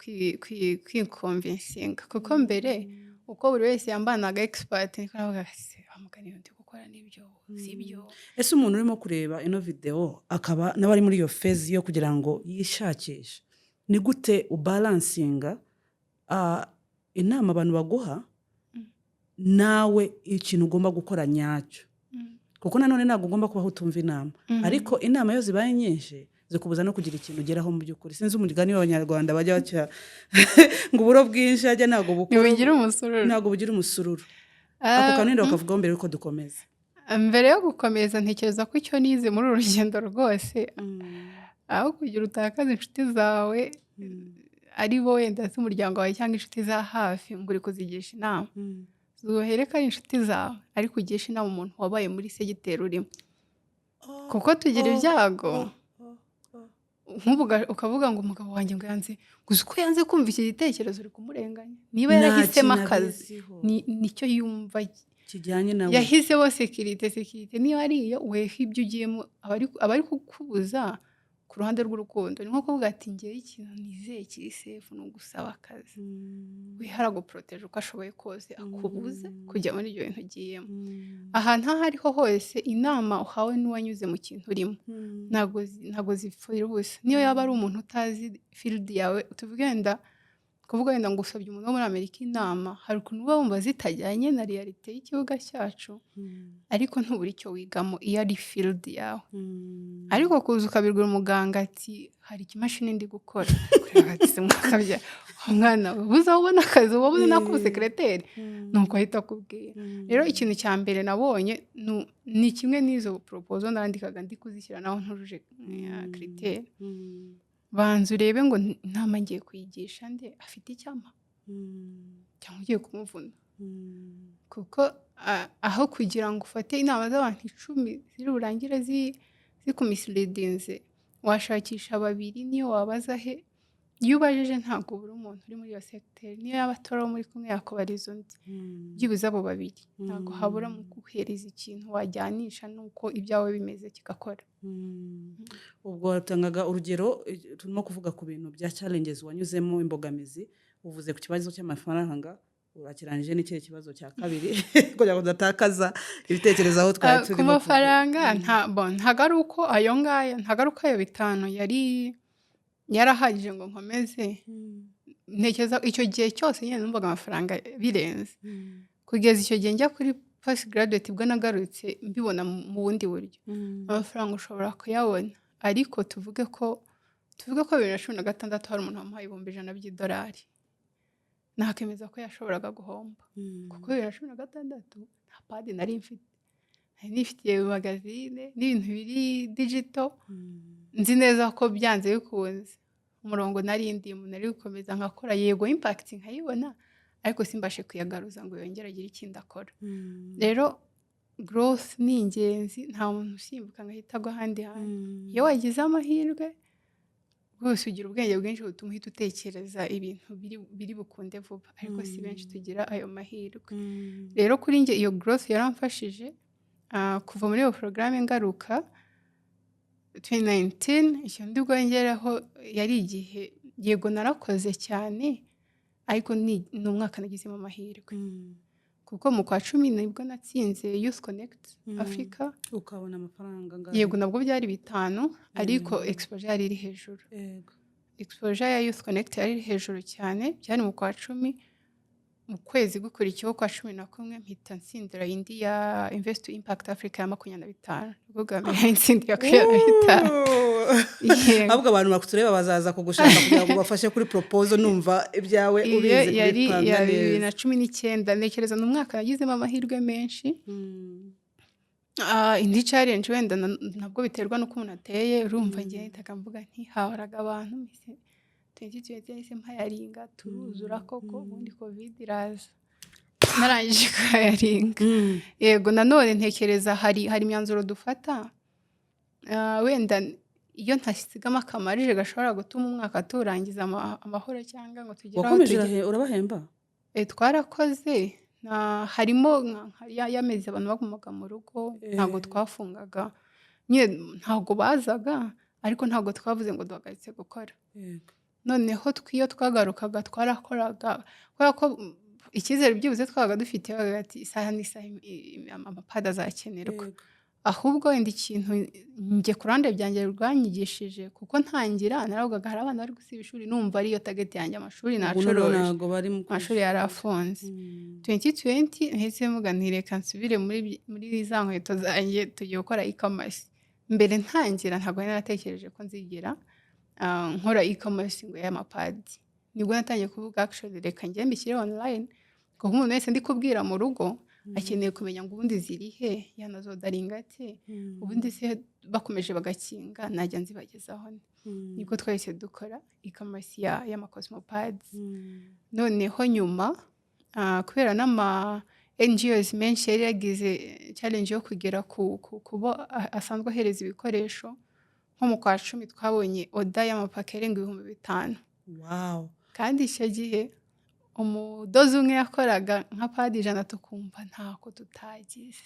kwiconvincinga, kuko mbere uko buri wese yambanaga expert niko navuga se amugani ndi kuko gukora n'ibyo sibyo. Ese umuntu urimo kureba ino video akaba nawe ari muri iyo phase yo kugira ngo yishakishe, ni gute ubalansinga inama abantu baguha nawe ikintu ugomba gukora nyacyo? Kuko nanone ntabwo ugomba kubaho utumva inama, ariko inama yo zibaye nyinshi zikubuza no kugira ikintu ugeraho mu by'ukuri. Sinzi umugani w'Abanyarwanda bajya baca ngo uburo bwinshi ajya ntabwo bugira umusururu. Ako kanini bakavugaho mbere yuko dukomeza. Mbere yo gukomeza ntekereza ko icyo nize muri uru rugendo rwose, aho kugira utakaza inshuti zawe ari bo wenda z'umuryango wawe cyangwa inshuti za hafi ngo uri kuzigisha inama, zohere ko ari inshuti zawe ariko ugisha inama umuntu wabaye muri segiteri urimo. Kuko tugira ibyago ukavuga ngo umugabo wanjye ngo yanze, gusa uko yanze kumva iki gitekerezo uri kumurenganya. Niba yarahisemo akazi nicyo yumva kijyanye nawe, yahisemo sekirite niba ari iyo weho ibyo ugiyemo aba ari kukubuza ku ruhande rw'urukundo. Ni nko kuvuga ati ngewe ikintu nizeye kiri safe ni ugusaba akazi, wihara guporoteje uko ashoboye kose akubuze kujya muri ibyo bintu ugiyemo. Ahantu aho ariho hose inama uhawe n'uwanyuze mu kintu urimo ntabwo zipfira ubusa. Niyo yaba ari umuntu utazi field yawe, kuvuga wenda ngo usabye umuntu wo muri Amerika inama, hari ukuntu uba wumva zitajyanye na realite y'ikibuga cyacu, ariko ntubura icyo wigamo iyo ari field yawe. Ariko kuza ukabirwira umuganga ati hari ikimashini ndi gukora, mwakabya umwana ubuze aho ubona akazi, ubuze nakuba sekreteri, nuko ahita akubwira. Rero ikintu cya mbere nabonye ni kimwe n'izo proposal nandikaga ndi kuzishyira naho ntujuje critère. Banza urebe ngo inama ngiye kuyigisha nde afite icyama cyangwa ugiye kumuvuna. Kuko aho kugira ngo ufate inama z'abantu 10 ziri burangire zikumisleadinze, washakisha 2 niyo wabaza he. Iyo ubajije ntabwo buri umuntu uri muri iyo secteur, niyo yaba atora muri kumwe yakubariza undi, byibuze abo 2 ntabwo habura mu guhereza ikintu wajyanisha nuko ibyawe bimeze kigakora. Ubwo watangaga urugero, turimo kuvuga ku bintu bya challenges wanyuzemo, imbogamizi. Uvuze ku kibazo cy'amafaranga, urakirangije n'ikindi kibazo cya kabiri kugira ngo udatakaza ibitekerezo aho twari turimo. Ku mafaranga ntabwo ari uko ayo ngayo, ntabwo ari uko ayo 5 yarahagije ngo nkomeze. Ntekereza icyo gihe cyose nyine numvaga amafaranga birenze, kugeza icyo gihe njya kuri post graduate bwo nagarutse mbibona mu bundi buryo. Amafaranga ushobora kuyabona, ariko tuvuge ko 2016 hari umuntu wamuhaye $100,000, nakemeza ko yashoboraga guhomba. Kuko 2016 nta padi nari mfite, nifitiye magazine n'ibintu biri digital. Nzi neza ko byanze bikunze umurongo nari ndimo nari gukomeza nkakora, yego impact nkayibona, ariko simbashe kuyagaruza ngo yongere agire ikindi akora. Rero growth ni ingenzi, nta muntu usimbuka ngahita agwa ahandi hantu. Iyo wagize amahirwe rwose ugira ubwenge bwinshi butuma uhita utekereza ibintu biri bukunde vuba, ariko si benshi tugira ayo mahirwe. Rero kuri njye iyo growth yaramfashije kuva muri iyo programme ngaruka 2019. Icyo ndi bwongeraho yari igihe yego narakoze cyane, ariko ni umwaka nagizemo amahirwe, kuko mu kwa 10 nibwo natsinze Youth Connect Africa. Ukabona amafaranga ngana, yego nabwo byari 5, ariko exposure yari iri hejuru. Exposure ya Youth Connect yari iri hejuru cyane, byari mu kwa 10. Mu kwezi gukurikiyeho kwa 11 mpita nsindira indi ya Invest to Impact Africa ya 25, ubwo bwambere insindi ya 25. Ahubwo abantu bakutureba bazaza kugushaka kugira ngo bafashe kuri proposal, numva ibyawe ubizi kubipanga neza. 2019 ntekereza n'umwaka yagizemo amahirwe menshi. Indi challenge wenda nabwo biterwa nuko umuntu ateye, urumva ngiye nitaka mvuga nti hahoraga abantu mise 2020 mpayaringa turuzura koko, ubundi covid iraza narangije kuyaringa. Yego nanone ntekereza hari imyanzuro dufata, wenda iyo ntasigama akamarije gashobora gutuma umwaka turangiza amahoro cyangwa ngo tugire aho wakomeje urabahemba. Twarakoze, harimo yameze abantu bagumaga mu rugo, ntabwo twafungaga nyine, ntabwo bazaga, ariko ntabwo twavuze ngo duhagaritse gukora. Noneho twiyo twagarukaga twarakoraga, kubera ko icyizere byibuze twabaga dufite ati isaha n'isaha amapadi azakenerwa. Ahubwo wenda ikintu njye ku ruhande byanjye rwanyigishije kuko ntangira naravugaga hari abana bari gusiba ishuri numva ariyo target yanjye amashuri nacuroje amashuri yari afunze. 2020 ntihise mvuga nti reka nsubire muri za nkweto zanjye tugiye gukora e-commerce. Mbere ntangira ntabwo naratekereje ko nzigera nkora e-commerce ngo y'amapadi. Nibwo natangiye kuvuga actually reka njye mbishyire online kuko umuntu wese ndi kubwira mu rugo akeneye kumenya ngo ubundi ziri he yanazodaringa ate ubundi se bakomeje bagakinga najya nzibagezaho. Niko twahise dukora e-commerce y'ama-Cosmopads. Noneho nyuma kubera n'ama NGOs menshi yari yagize challenge yo kugera kubo asanzwe ahereza ibikoresho, nko mu kwa 10 twabonye order y'amapake arenga 5,000. Wow. Kandi icyo gihe umudozi umwe yakoraga nka padi 100 tukumva ntako tutagize.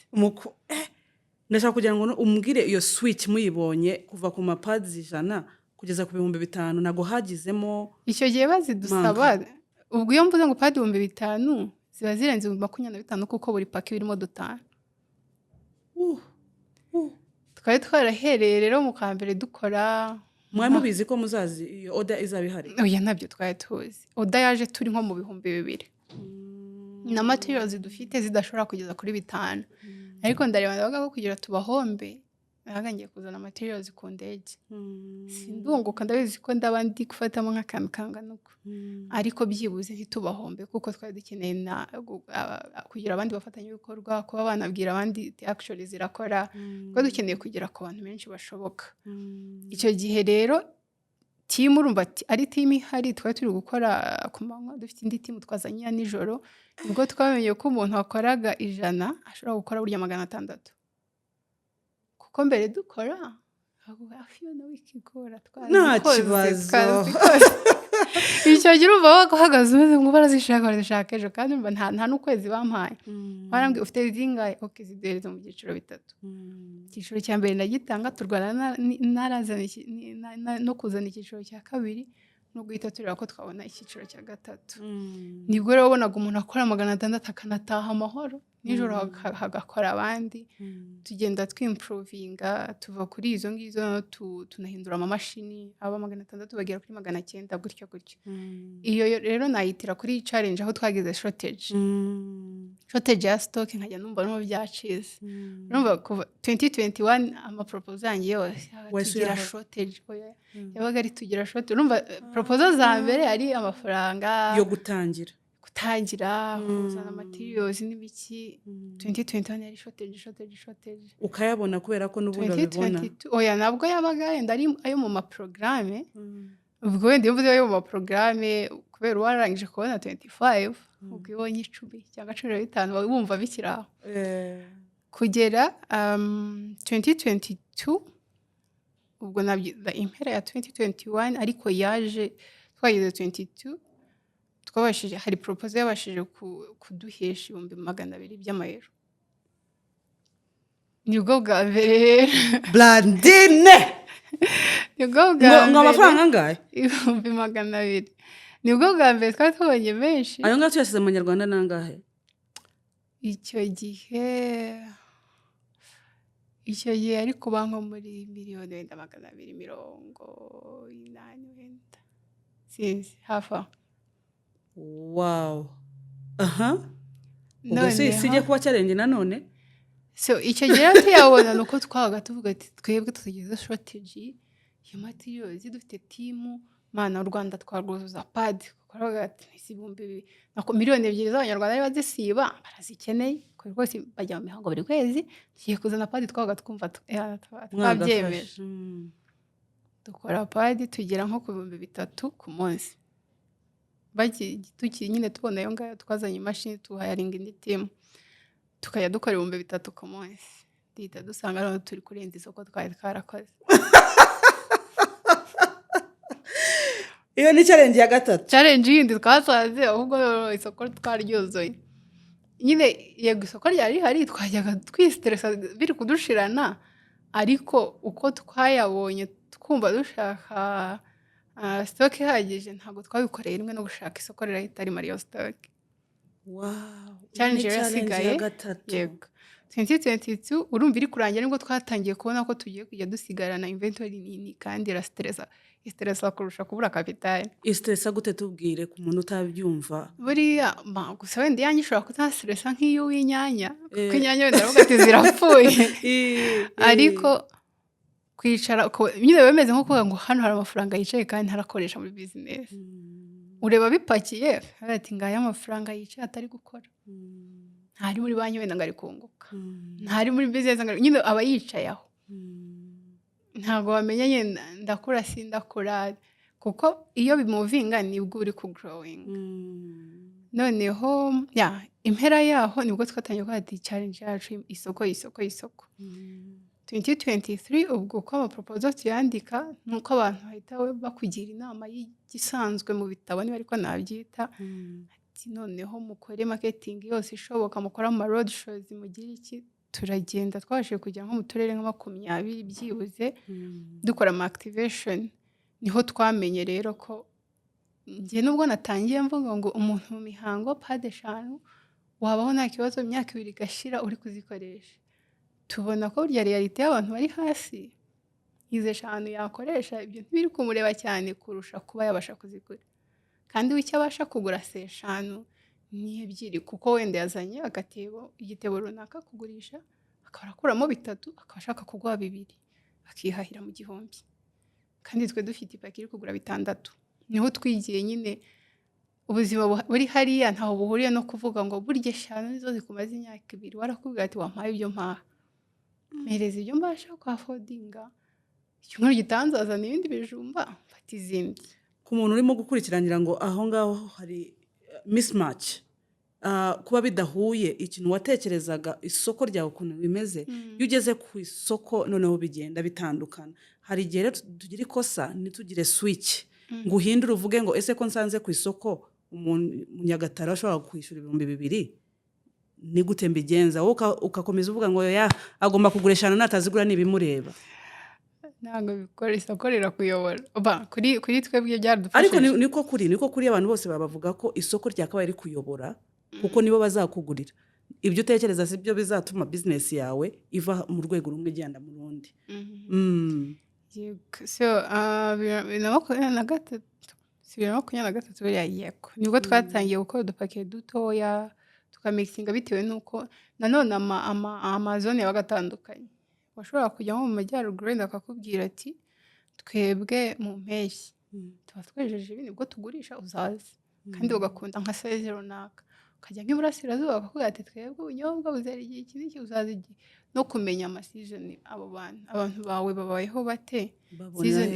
Ndashaka kugira ngo umbwire iyo switch muyibonye kuva ku mapadi 100 kugeza ku 5,000 nago hagizemo icyo gihe bazidusaba. Ubwo iyo mvuze ngo padi 5,000 ziba zirenze 25 kuko buri pake birimo 5. Twari twarahereye rero mu kambere dukora. Mwari mubizi ko muzazi iyo order izabihari? Oya ntabyo twari tuzi. Order yaje turi nko mu 2,000 na materials dufite zidashobora kugeza kuri 5. Ariko ndareba ndavuga ko kugira tubahombe nagangiye kuzana materials ku ndege. Sindunguka ndabizi ko ndaba ndi gufatamo nk'akantu kangana uko. Ariko byibuze ntitubahombe kuko twari dukeneye kugira abandi bafatanya ibikorwa, kuba banabwira abandi actually zirakora, kuko dukeneye kugera ku bantu benshi bashoboka. Icyo gihe rero team urumva ari team ihari twari turi gukora ku manywa, dufite indi team twazanye ya nijoro. Ubwo twamenye ko umuntu wakoraga 100 ashobora gukora burya 600. Kuko mbere dukora hafi yo wikigora nta kibazo. Icyo gihe urumva wahagaze umeze ngo barazishaka ejo, kandi urumva nta n'ukwezi bampaye. Barambwiye ufite zingahe? Okay, zidereza mu byiciro 3. Icyiciro cya mbere ndagitanga, turwana narazana no kuzana icyiciro cya kabiri no guhita tureba ko twabona icyiciro cya 3. Nibwo rero wabonaga umuntu akora 600 akanataha amahoro, nijoro hagakora abandi. Tugenda twimprovinga tuva kuri izo ngizo tunahindura amamashini aba 600 bagera kuri 900 gutyo. Iyo rero nayitira kuri challenge aho twagize shortage ya stock, nkajya numva no byacize. Numva kuva 2021 ama proposal yanjye yose tugira shortage. Yabaga ari tugira shortage. Numva proposal za mbere ari amafaranga yo gutangira kuzana materials n'ibiki. 2021 yari shortage ukayabona kubera ko n'ubundi babibona. Oya nabwo yabaga yenda ari ayo mu maprograme. Ubwo wenda iyo mvuze ayo mu maprograme kubera wararangije kubona 25 ubwo ibonye 10 cyangwa 15 bumva bikiraho. Kugera 2022 ubwo nabyo impera ya 2021 ariko yaje twageze 22 twabashije, hari proposal yabashije kuduhesha 200,000 by'amayero. Nibwo bwa mbere Blandine nibwo bwa mbere ngo amafaranga angahe? 200,000. Nibwo bwa mbere twari tubonye menshi. Ayo ngayo tuyasize mu Nyarwanda nangahe? Icyo gihe ariko banko muri miliyoni 280 wenda sinzi hafa. Wow. Ubwo sijye kuba challenge nanone. So icyo gihe tuyabona nuko twaga tuvuga ati twebwe tugize shortage ya materials, dufite team mana u Rwanda twarwuzuza pad kuko ati isibumbi nako miliyoni 2 z'abanyarwanda ari bazisiba barazikeneye ko rwose bajya mu mihango buri kwezi. Tugiye kuzana pad twaga twumva twabyemeje. Dukora pad tugera nko ku 3,000 ku munsi. Tuki nyine tubona yo ngayo twazanye imashini tuhayaringa indi team tukajya dukora 3,000 ku munsi. Dita dusanga rero turi kurenza isoko twari twarakoze. Iyo ni challenge ya 3. Challenge yindi twasaze ahubwo isoko twaryuzuye. Nyine yego isoko ryari hari twajyaga twistressa biri kudushirana, ariko uko twayabonye twumva dushaka stock ihagije ntabwo twabikoreye rimwe no gushaka isoko rirahita ari Mario stock. challenge yasigaye yego 2022 urumva iri kurangira nibwo twatangiye kubona ko tugiye kujya dusigarana inventory nini kandi istressa kurusha kubura capital. Istressa gute tubwire ku muntu utabyumva? Buriya gusa wenda yanyu ishobora kutastressa nk'iyo w'inyanya kuko inyanya wenda aravuga ati zirapfuye ariko kwicara nyine bemeze nko kuvuga ngo hano hari amafaranga yicaye kandi ntarakoresha muri business. Ureba bipakiye ati ngaya amafaranga yicaye atari gukora. Ntari muri banki wenda ngari kunguka. Ntari muri business nyine aba yicaye aho. Ntago wamenya nyine ndakora sindakora kuko iyo bimuvinga nibwo uri ku growing. Noneho impera yaho nibwo twatangiye ko ati challenge yacu isoko 2023 ubwo ko ama proposal tuyandika nuko abantu bahita bakugira inama y'igisanzwe mu bitabo niba ariko nabyita ati noneho mukore marketing yose ishoboka mukora ama road shows mugira iki turagenda twabashije kujya nko mu turere nka 20 byibuze dukora ama activation. Niho twamenye rero ko njye nubwo natangiye mvuga ngo umuntu mu mihango pade 5 wabaho nta kibazo imyaka 2 gashira uri kuzikoresha. Tubona ko burya reality y'abantu bari hasi ize 5 yakoresha ibyo ntibiri kumureba cyane kurusha kuba yabasha kuzigura. Kandi wicyo abasha kugura se 5 ni ebyiri kuko wenda yazanye igitebo runaka kugurisha akarakuramo 3 akashaka kugwa 2 akihahira mu gihombi. Kandi twe dufite ipaki iri kugura 6. Niho twigiye nyine ubuzima buri hariya ntaho buhuriye no kuvuga ngo burye 5 nizo zikumaze imyaka 2 warakubwira ati wampaye ibyo mpaha mereza ibyo mbasha kwa fodinga icyumweru gitanzaza n'ibindi bijumba mfata izindi. Ku muntu urimo gukurikiranira ngo aho ngaho hari mismatch kuba bidahuye ikintu watekerezaga isoko ryawe ukuntu bimeze iyo ugeze ku isoko noneho bigenda bitandukana. Hari igihe rero tugira ikosa nitugire switch ngo uhindure uvuge ngo ese ko nsanze ku isoko umunyagatara ashobora kwishyura 2,000 ni gute mbigenza wowe ukakomeza uvuga ngo agomba kugura 5 natazigura nibimureba. Ntabwo bikora isoko rirakuyobora kuri twebwe byaradufashije. Ariko niko kuri abantu bose babavuga ko isoko ryakabaye ari kuyobora kuko nibo bazakugurira. Ibyo utekereza si byo bizatuma business yawe iva mu rwego rumwe igenda mu rundi. So 2023 buriya yego nibwo twatangiye gukora udupake dutoya tukamixinga bitewe nuko nanone amazone yabaga atandukanye. Washobora kujya mu majyaruguru wenda akakubwira ati twebwe mu mpeshyi tuba twejeje ibintu bwo tugurisha uzaze kandi bagakunda nka size runaka. Ukajya nk'iburasirazuba bakakubwira ati twebwe ubunyobwa buzera igihe iki n'iki uzaze igihe. No kumenya amasizoni abo abantu bawe babayeho bate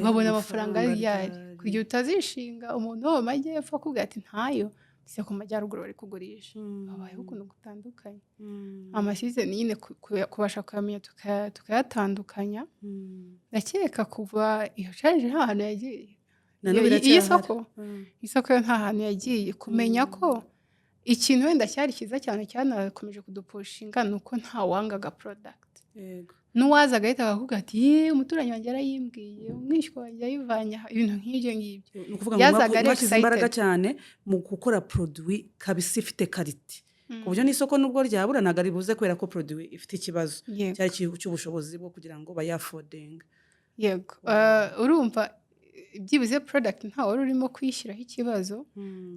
babona amafaranga yari kugira utazishinga umuntu wo mu majyepfo akubwira ati ntayo se ku majyaruguru bari kugurisha babayeho ukuntu gutandukanye. Amasizoni nyine kubasha kumenya tukayatandukanya. Ndakeka kuva iyo challenge nta hantu yagiye isoko nta hantu yagiye kumenya ko ikintu wenda cyari cyiza cyane cyanakomeje kudupushinga nuko nta wangaga product. Yego. Nuwazaga ahita akakubwira ati umuturanyi wanjye yarayimbwiye umwishywa wanjye yayivanye ibintu nk'ibyo ngibyo. Ni ukuvuga ngo mwashyize imbaraga cyane mu gukora produit kabisa ifite quality. Ku buryo n'isoko nubwo ryabura ntago ribuze kubera ko produit ifite ikibazo cyari cy'ubushobozi bwo kugira ngo bayafoding. Yego. Urumva byibuze product nta wari urimo kwishyiraho ikibazo.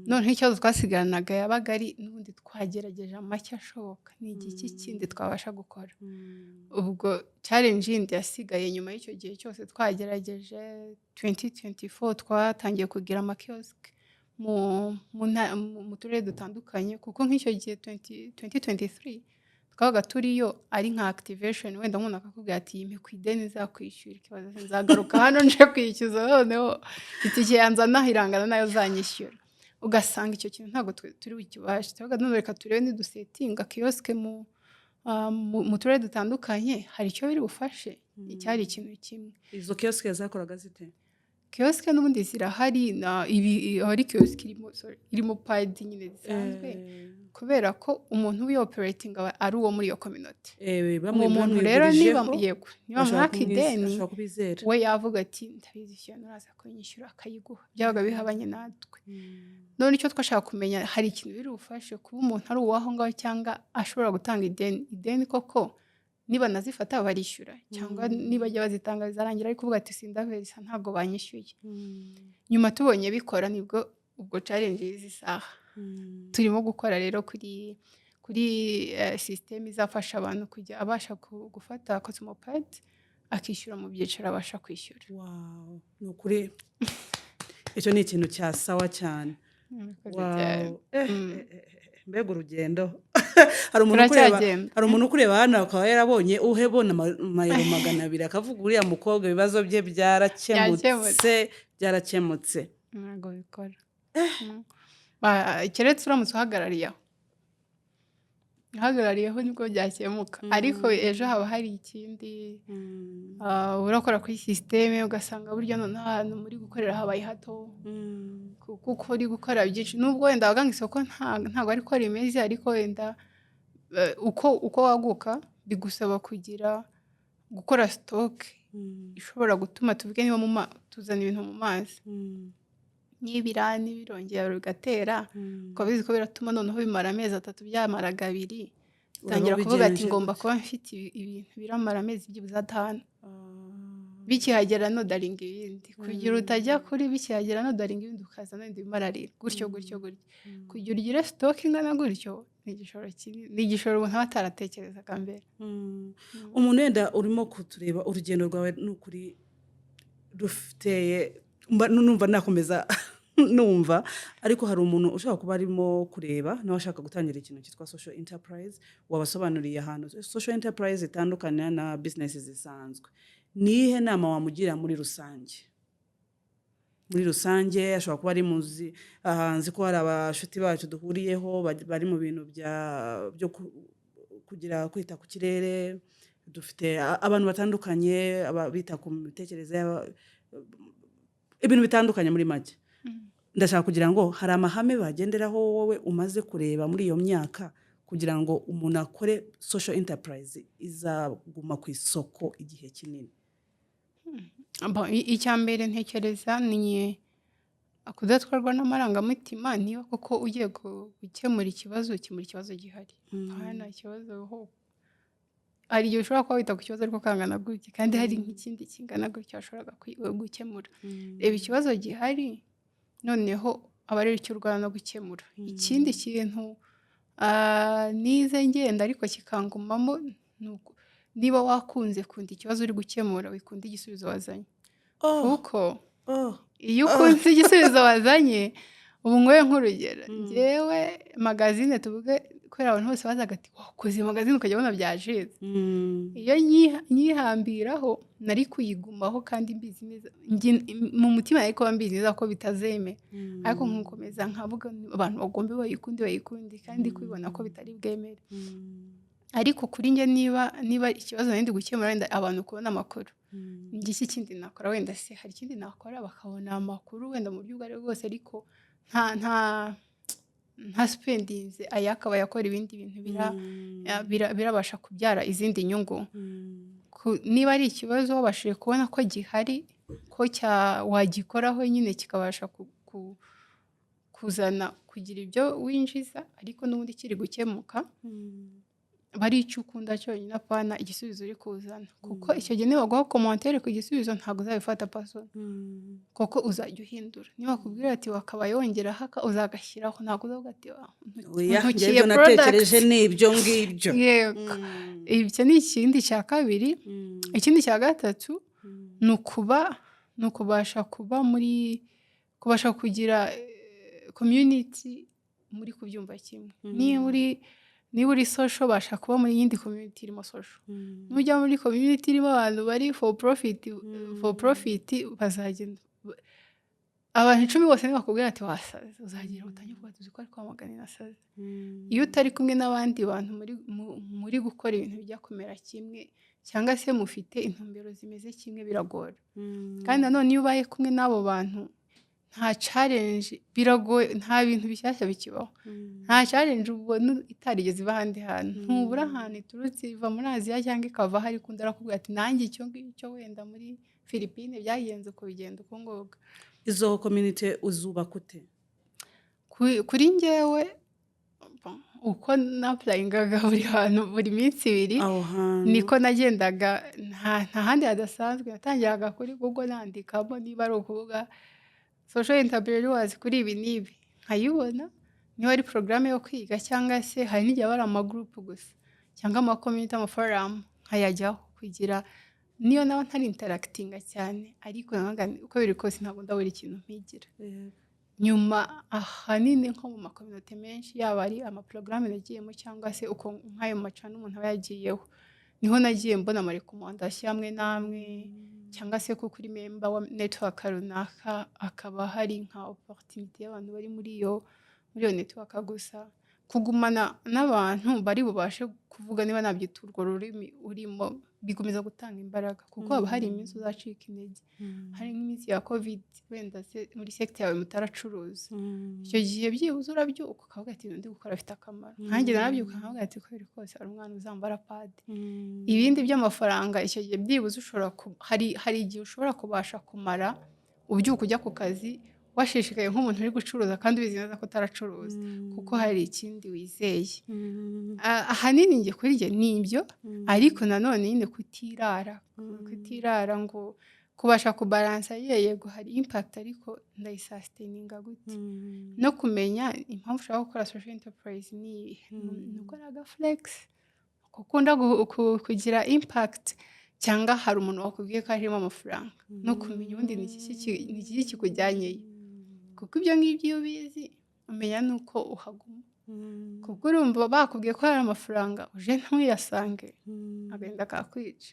None ikibazo twasigaranaga yabaga ari n'ubundi twagerageje make ashoboka ni igiki kindi twabasha gukora. Ubwo challenge yindi yasigaye nyuma y'icyo gihe cyose twagerageje 2024 twatangiye kugira ama kiosk mu turere dutandukanye kuko nk'icyo gihe 2023 twabaga turiyo ari nka activation wenda umuntu akakubwira ati yime ku ideni zakwishyura ikibazo nzagaruka hano nje kwishyuza noneho itike yanzana irangana nayo zanyishyura. Ugasanga icyo kintu ntago turi bukibashe. Twabaga none reka turebe ni dusetinga kiosk mu turere dutandukanye hari icyo biri bufashe. Icyari ikintu kimwe. Izo kiosk zakoraga zite? Kiosk n'ubundi zirahari na ibi ari kiosk irimo padi nyine zisanzwe kubera ko umuntu w'operating ari uwo muri iyo community. bamwe Uwo muntu rero niba bashobora mwaka ideni ashobora kubizera. we yavuga ati ndabizi ishyura uraza kunyishyura akayiguha, byabaga bihabanye natwe. none icyo twashaka kumenya, hari ikintu biri bufashe kuba umuntu ari uwaho ngaho cyangwa ashobora gutanga ideni koko niba nazifata barishyura cyangwa niba jya bazitanga bizarangira ariko uvuga ati sindaverisa ntabwo banyishyuye. Nyuma tubonye bikora nibwo ubwo challenge y'izi saha turimo gukora rero kuri system izafasha abantu kujya abasha gufata Cosmopad akishyura mu byiciro abasha kwishyura. Wow, ni ukuri icyo ni ikintu cya sawa cyane. Wow. Mbega urugendo. hari umuntu kureba hano akaba yarabonye uhebona amayero 200 akavuga uriya mukobwa ibibazo bye byarakemutse. Ntabwo bikora. Keretse uramutse uhagarariyeho nibwo byakemuka, ariko ejo haba hari ikindi urakora kuri systeme ugasanga burya none ahantu muri gukorera habaye hato kuko uri gukora byinshi, nubwo wenda waganga isoko ntabwo ariko rimeze, ariko wenda uko waguka bigusaba gukora stock ishobora gutuma tuvuge niba tuzana ibintu mu mazi n'ibirani birongera bigatera ukabizi ko biratuma noneho bimara amezi 3 byamaraga 2 utangira kuvuga ati ngomba kuba mfite ibintu biramara amezi byibuze 5 bikihagera no daringa ibindi kugira utajya kuri bikihagera no daringa ibindi ukazana ibindi bimararira gutyo kugira ugire stock ingana gutyo n'igishoro umuntu ataratekerezaga mbere. Umuntu wenda urimo kutureba urugendo rwawe n'ukuri rufiteye numva nakomeza numva, ariko hari umuntu ushaka kuba arimo kureba nawe ashaka gutangira ikintu cyitwa social enterprise, wabasobanuriye ahantu social enterprise itandukanye na business zisanzwe. Nihe nama wamugira muri rusange? Muri rusange ashobora kuba ari muzi ahanze ko hari abashuti bacu duhuriyeho bari mu bintu byo kugira kwita ku kirere, dufite abantu batandukanye abita ku mitekerereze ibintu bitandukanye muri make. Ndashaka kugira ngo hari amahame bagenderaho wowe umaze kureba muri iyo myaka kugira ngo umuntu akore social enterprise izaguma ku isoko igihe kinini. Icyambere ntekereza ni kudatwarwa n'amarangamutima, niba koko ugiye gukemura ikibazo gihari. Nta kibazo ho hari igihe ushobora kuba wita ku kibazo ariko kangana gutya kandi hari nk'ikindi kingana gutya washoboraga gukemura. Reba ikibazo gihari noneho aba ari icyo urwana no gukemura. Ikindi kintu nize ngenda ariko kikangumamo niba wakunze kundi ikibazo uri gukemura wikunda igisubizo wazanye. Kuko iyo ukunze igisubizo wazanye, ubu ngoye nk'urugero njyewe magazine tuvuge kubera abantu bose bazaga ati wakoze magazine ukajya ubona byajize. Iyo nyihambiraho nari kuyigumaho kandi mbizi neza mu mutima ariko mbizi neza ko bitazeme, ariko nkukomeza nkavuga abantu bagombe bayikundi kandi kwibona ko bitari bwemere. Ariko kuri nge niba ikibazo ndi gukemura wenda abantu kubona amakuru, ngiki ikindi nakora wenda se hari ikindi nakora bakabona amakuru wenda mu buryo bwari bwose, ariko nta spendings ayakaba yakora ibindi bintu birabasha kubyara izindi nyungu. Niba ari ikibazo wabashije kubona ko gihari ko wagikoraho nyine kikabasha kuzana kugira ibyo winjiza ariko n'ubundi kiri gukemuka, bari icyo ukunda cyonyine apana igisubizo uri kuzana. Kuko icyo gihe niba guha commentaire ku gisubizo ntabwo uzabifata person, kuko uzajya uhindura. Niba kubwira ati wakaba yongera haka uzagashyiraho, ntabwo uzavuga ati ntukiye natekereje n'ibyo ngibyo. Ibyo ni ikindi cya kabiri. Ikindi cya gatatu ni ukubasha kugira community muri kubyumva kimwe. Niba uri social basha kuba muri yindi community irimo social. Nujya muri community irimo abantu bari for profit bazagenda abantu 10 bose bakubwira ati wasaze, uzagira utangiye kuba tuzi ko ari kwamagana nasaze. Iyo utari kumwe n'abandi bantu muri gukora ibintu bijya kumera kimwe cyangwa se mufite intumbero zimeze kimwe biragora. Kandi nanone iyo ubaye kumwe n'abo bantu nta challenge biragoye, nta bintu bishyashya bikibaho, nta challenge ubona itarigeze iba ahandi hantu, ntubura ahantu iturutse iva muri Aziya cyangwa ikava hari kundi arakubwira ati nanjye icyo ngicyo wenda muri Philippines byagenze uko bigenda uko ngoga. Izo community uzubaka ute? Kuri njyewe uko napurayingaga buri hantu buri minsi ibiri aho hantu niko nagendaga, nta handi hadasanzwe. Natangiraga kuri Google nandikamo niba ari ukuvuga social entrepreneurs kuri ibi n'ibi nkayibona, niba ari porogaramu yo kwiga cyangwa se hari n'igihe aba ari amagurupe gusa cyangwa amakomite amaforamu nkayajyaho kugira niyo nawe ntari interakitinga cyane, ariko uko biri kose ntabwo ndabura ikintu mpigira. Nyuma ahanini nko mu makominote menshi yaba ari amaporogaramu nagiyemo cyangwa se uko nk'ayo macana umuntu aba yagiyeho, niho nagiye mbona amarekomandasiyo amwe n'amwe, cyangwa se ko kuri memba wa network runaka akaba hari nka opportunity y'abantu bari muri iyo network gusa, kugumana n'abantu bari bubashe kuvuga niba nabyita urwo rurimi urimo bigomeza gutanga imbaraga, kuko haba hari iminsi uzacika intege, hari nk'iminsi ya covid wenda se muri sector yawe mutaracuruza, icyo gihe byibuze urabyuka ukavuga ati ndi gukora afite akamaro. Nkanjye narabyuka nkavuga ati ko biri kose hari umwana uzambara padi. Ibindi by'amafaranga icyo gihe byibuze ushobora hari igihe ushobora kubasha kumara ubyuka ujya ku kazi washishikaye nk'umuntu uri gucuruza kandi ubizi neza ko utaracuruza, kuko hari ikindi wizeye. Ahanini njye kuri njye ni ibyo, ariko nanone nyine kutirara ngo kubasha kubalansa yego hari impact ariko ndayisustaininga gute, no kumenya impamvu ushaka gukora social enterprise ni ukora flex ukunda kugira impact cyangwa hari umuntu wakubwiye ko harimo amafaranga, no kumenya ubundi ni iki kikujyanyeyo, kuko ibyo ngibyo iyo ubizi umenya nuko uhaguma, kuko urumva bakubwiye ko hari amafaranga uje ntuyasange agenda kakwica.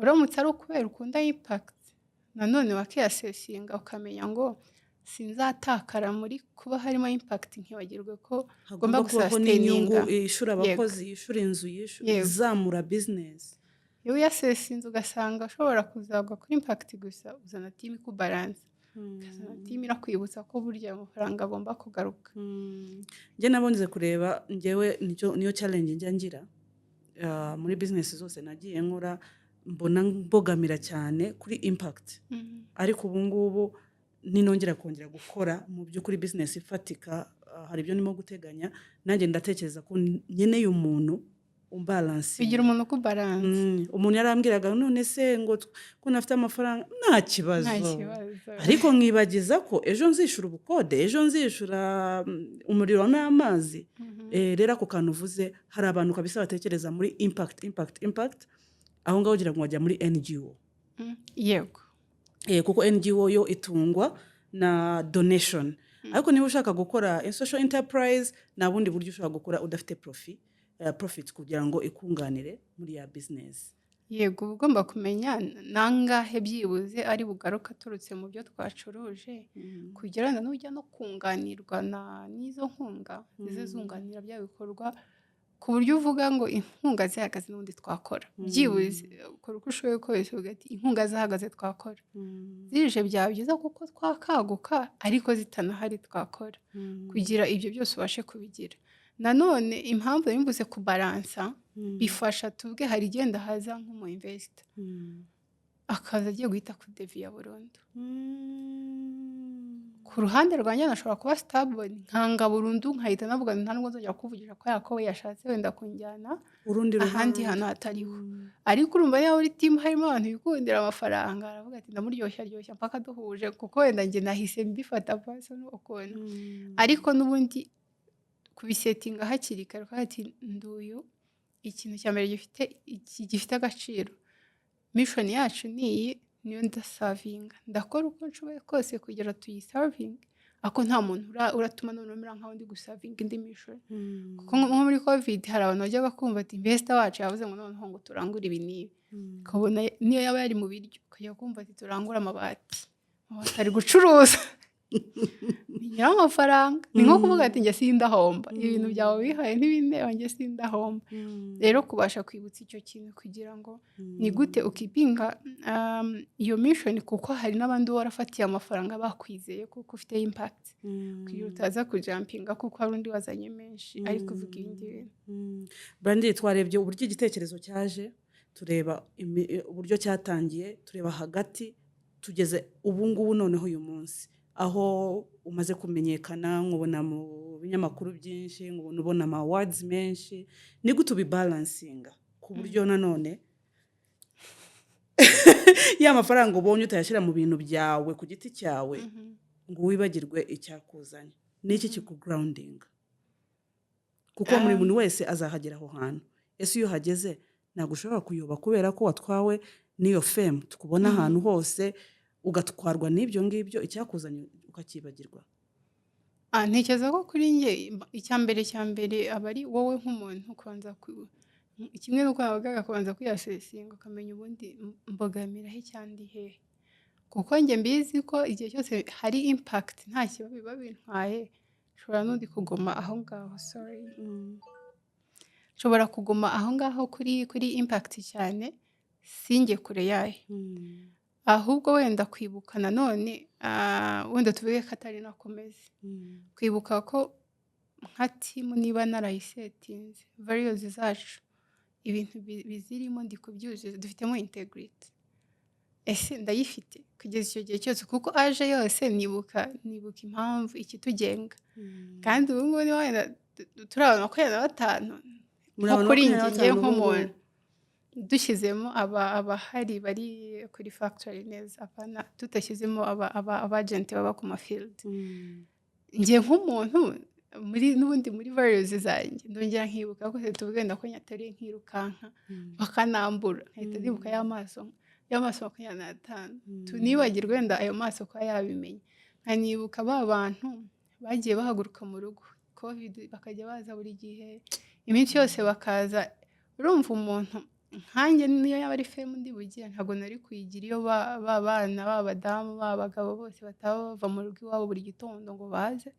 Uramutse ari ukubera ukunda impact nanone wakiyasesinga ukamenya ngo sinzatakara muri kuba harimo impact nkibagirwe ko ugomba gusustaininga ishura abakozi, ishura inzu, izamura business. Iyo uyasesinze ugasanga ushobora kuzagwa kuri impact gusa, uzana team ikubalance, team irakwibutsa ko burya amafaranga agomba kugaruka. Njye nabonze kureba njyewe niyo challenge njya ngira muri business zose nagiye nkora, mbona mbogamira cyane kuri impact, ariko ubu ngubu ninongera kongera gukora mu by'ukuri business ifatika, hari ibyo nimo guteganya, nanjye ndatekereza ko nkeneye umuntu umbalance, bigira umuntu ku balance. Umuntu yarambwiraga none se ngo ko nafite amafaranga nta kibazo, ariko nkibagiza ko ejo nzishura ubukode, ejo nzishura umuriro n'amazi. Rero ako kantu uvuze hari abantu kabisa batekereza muri impact, aho ngaho ugira ngo wajya muri NGO. Yego. Kuko NGO yo itungwa na donation, ariko niba ushaka gukora social enterprise nta bundi buryo ushobora gukora udafite profit kugira ngo ikunganire muri ya business. Yego, ugomba kumenya nangahe byibuze ari bugaruka turutse mu byo twacuruje, kugira ngo n'ujya no kunganirwa n'izo nkunga zizunganira bya bikorwa, ku buryo uvuga ngo inkunga zihagaze n'undi twakora, byibuze ukora uko ushoboye kose uvuga ati inkunga zahagaze twakora, zije byaba byiza kuko twakaguka ariko zitanahari twakora, kugira ibyo byose ubashe kubigira. Nanone impamvu yimbuze kubalansa bifasha tuvuge hari igenda haza nk'umu investor akaza agiye guhita kudeviya burundu, ku ruhande rwanjye nashobora kuba stable nkanga burundu nkahita navuga nta nubwo nzongera kuvugisha ko yako we yashatse wenda kunjyana ahandi hantu hatariho. Ariko urumva niba uri team harimo abantu bikundira amafaranga, aravuga ati ndamuryoshya mpaka duhuje, kuko wenda njye nahise mbifata personal ukuntu, ariko n'ubundi kubisetinga hakiri kare ati nduyu ikintu cya mbere gifite agaciro, mission yacu niyi, niyo ndasavinga, ndakora uko nshoboye kose kugira tuyisavinge, ako nta muntu uratuma none umera nkaho ndi gusavinga indi mission. Kuko nko muri covid hari abantu bajya bakumva ati investor wacu yavuze ngo noneho ngo turangure ibi n'ibi, kabona niyo yaba yari mu biryo ukajya kumva ati turangura amabati ari gucuruza ngira amafaranga ni nko kuvuga ati njye sindahomba ibintu byawe wihaye n'ibindeba njye sindahomba rero kubasha kwibutsa icyo kintu kugira ngo ni gute ukipinga iyo mission kuko hari n'abandi warafatiye amafaranga bakwizeye kuko ufite impact kugira utaza kujampinga kuko hari undi wazanye menshi ari kuvuga ibindi Brandy twarebye uburyo igitekerezo cyaje tureba uburyo cyatangiye tureba hagati tugeze ubu ngubu noneho uyu munsi aho umaze kumenyekana nkubona mu binyamakuru byinshi nkubona ubona ama awards menshi ni gute ubibalansinga ku buryo nanone ya mafaranga ubonye utayashyira mu bintu byawe ku giti cyawe ngo wibagirwe icyakuzanye n'iki kikugrounding kuko muri muntu wese azahagera aho hantu ese iyo hageze ntabwo ushobora kuyoba kubera ko watwawe n'iyo fame tukubona ahantu hose ugatwarwa n'ibyo ngibyo icyakuzanye ukakibagirwa ntekereza ko kuri njye icyambere aba ari wowe nk'umuntu kubanza kimwe n'uko wabaga kubanza kwiyasesinga ukamenya ubundi mbogamiraho cyandi hehe kuko njye mbizi ko igihe cyose hari impact nta kibazo biba bintwaye nshobora n'undi kuguma aho ngaho nshobora kuguma aho ngaho kuri impact cyane sinjye kure yayo ahubwo wenda kwibuka nanone wenda tuvuge ko atari nakomeze kwibuka ko nka timu niba narayisetinze values zacu ibintu bizirimo ndi kubyuzuza dufitemo integrity ese ndayifite kugeza icyo gihe cyose kuko aje yose nibuka impamvu ikitugenga kandi ubu ngubu wenda turabona ko yana batanu kuri njye nk'umuntu dushyizemo abahari bari kuri factory neza apana tutashyizemo abagenti baba ku mafield njye nk'umuntu n'ubundi muri values zanjye ndongera nkibuka ko tubwenda ko nyatari nkirukanka bakanambura nkahita ndibuka y'amaso 25 tunibagirwe wenda ayo maso ko yabimenya nkanibuka ba bantu bagiye bahaguruka mu rugo covid bakajya baza buri gihe iminsi yose bakaza urumva umuntu nkanjye niyo yaba ari fame ndi bugiye ntago nari kuyigira iyo babana babadamu babagabo bose batava mu rugo iwabo buri gitondo ngo baze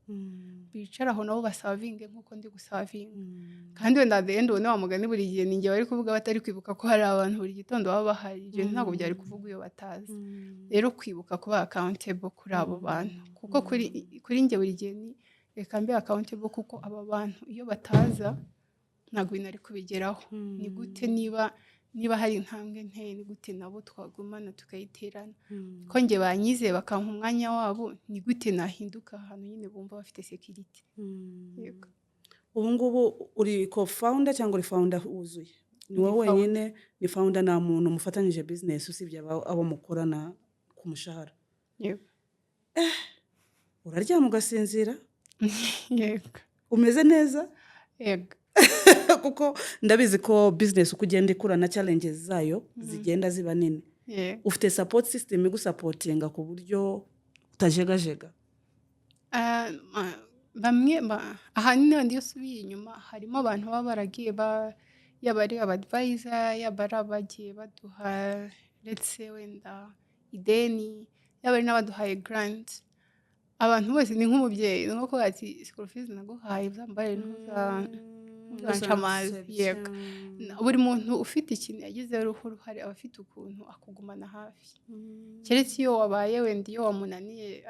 bicara aho nabo basavinge nkuko ndi gusavinga kandi wenda the end wa mugani buri gihe ninjye bari kuvuga batari kwibuka ko hari abantu buri gitondo baba bahari ibyo ntago byari kuvuga iyo batazi rero kwibuka kuba accountable kuri abo bantu kuko kuri njye buri gihe ni reka mbe accountable kuko aba bantu iyo bataza ntabwo binari kubigeraho ni gute niba hari intambwe nteye ni gute nabo twagumana tukayiterana ko njye banyize bakampa umwanya wabo ni gute nahinduka ahantu nyine bumva bafite security yego ubu ngubu uri co-founder cyangwa uri founder wuzuye ni wowe wenyine ni founder nta muntu mufatanyije business usibye abo mukorana ku mushahara yego uraryama ugasinzira yego umeze neza yego kuko ndabizi ko business uko ugenda ikura na challenges zayo zigenda ziba nini ufite support system igusupportinga ku buryo utajegajega bamwe ahanini ndiyo subiye inyuma harimo abantu baba baragiye yaba ari abadvisor yaba ari abagiye baduha ndetse wenda ideni yaba ari n'abaduhaye grant abantu bose ni nk'umubyeyi ni nko kuba ati school fees naguhaye uzambare amazi yego buri muntu ufite ikintu yagizeho uruhare aba afite ukuntu akugumana hafi keretse iyo wabaye wenda iyo wamunaniye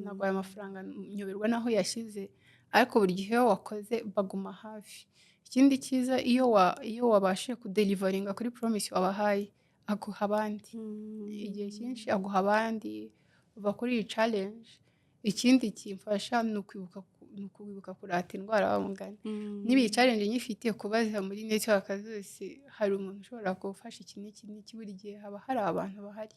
ntabwo aya mafaranga nyoberwa naho yashize ariko buri gihe iyo wakoze baguma hafi ikindi cyiza iyo wabashe kudelivaringa kuri promise wabahaye aguha abandi igihe cyinshi aguha abandi uva kuri iyi challenge ikindi kimfasha ni ukwibuka kurata indwara bamugana niba iyi challenge nyifite kubaza muri network zose hari umuntu ushobora gufasha iki n'iki buri gihe haba hari abantu bahari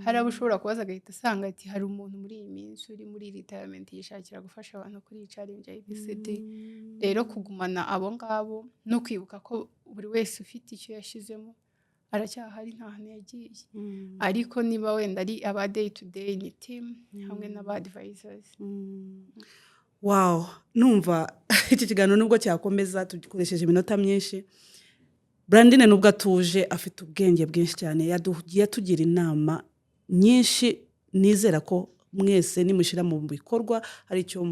hari abo ushobora kubaza agahita asanga ati hari umuntu muri iyi minsi uri muri retirement yishakira gufasha abantu kuri iyi challenge IBCD rero kugumana abo ngabo no kwibuka ko buri wese ufite icyo yashizemo aracyahari nta hantu yagiye ariko niba wenda ari aba day to day ni team hamwe n'aba advisors wow numva iki kiganiro nubwo cyakomeza tukoresheje iminota myinshi Brandine nubwo atuje afite ubwenge bwinshi cyane yagiye tugira inama nyinshi nizera ko mwese nimushira mu bikorwa hari icyo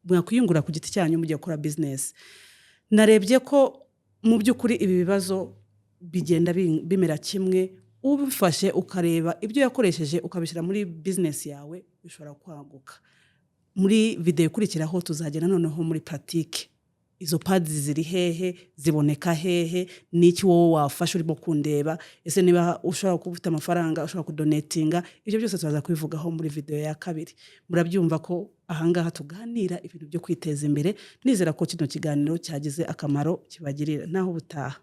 mwakwiyungura ku giti cyanyu mugiye gukora business. Narebye ko mu by'ukuri ibi bibazo bigenda bimera kimwe, ubifashe ukareba ibyo yakoresheje ukabishyira muri business yawe bishobora kwaguka. Muri video ikurikiraho tuzagera noneho muri pratique. Izo pads ziri hehe, ziboneka hehe, niki wowe wafasha urimo kundeba, ese niba ushobora kuba ufite amafaranga ushobora kudonatinga, ibyo byose tuzaza kubivugaho muri video ya kabiri. Murabyumva ko ahangaha tuganira ibintu byo kwiteza imbere. Nizera ko kino kiganiro cyagize akamaro kibagirira. Naho ubutaha.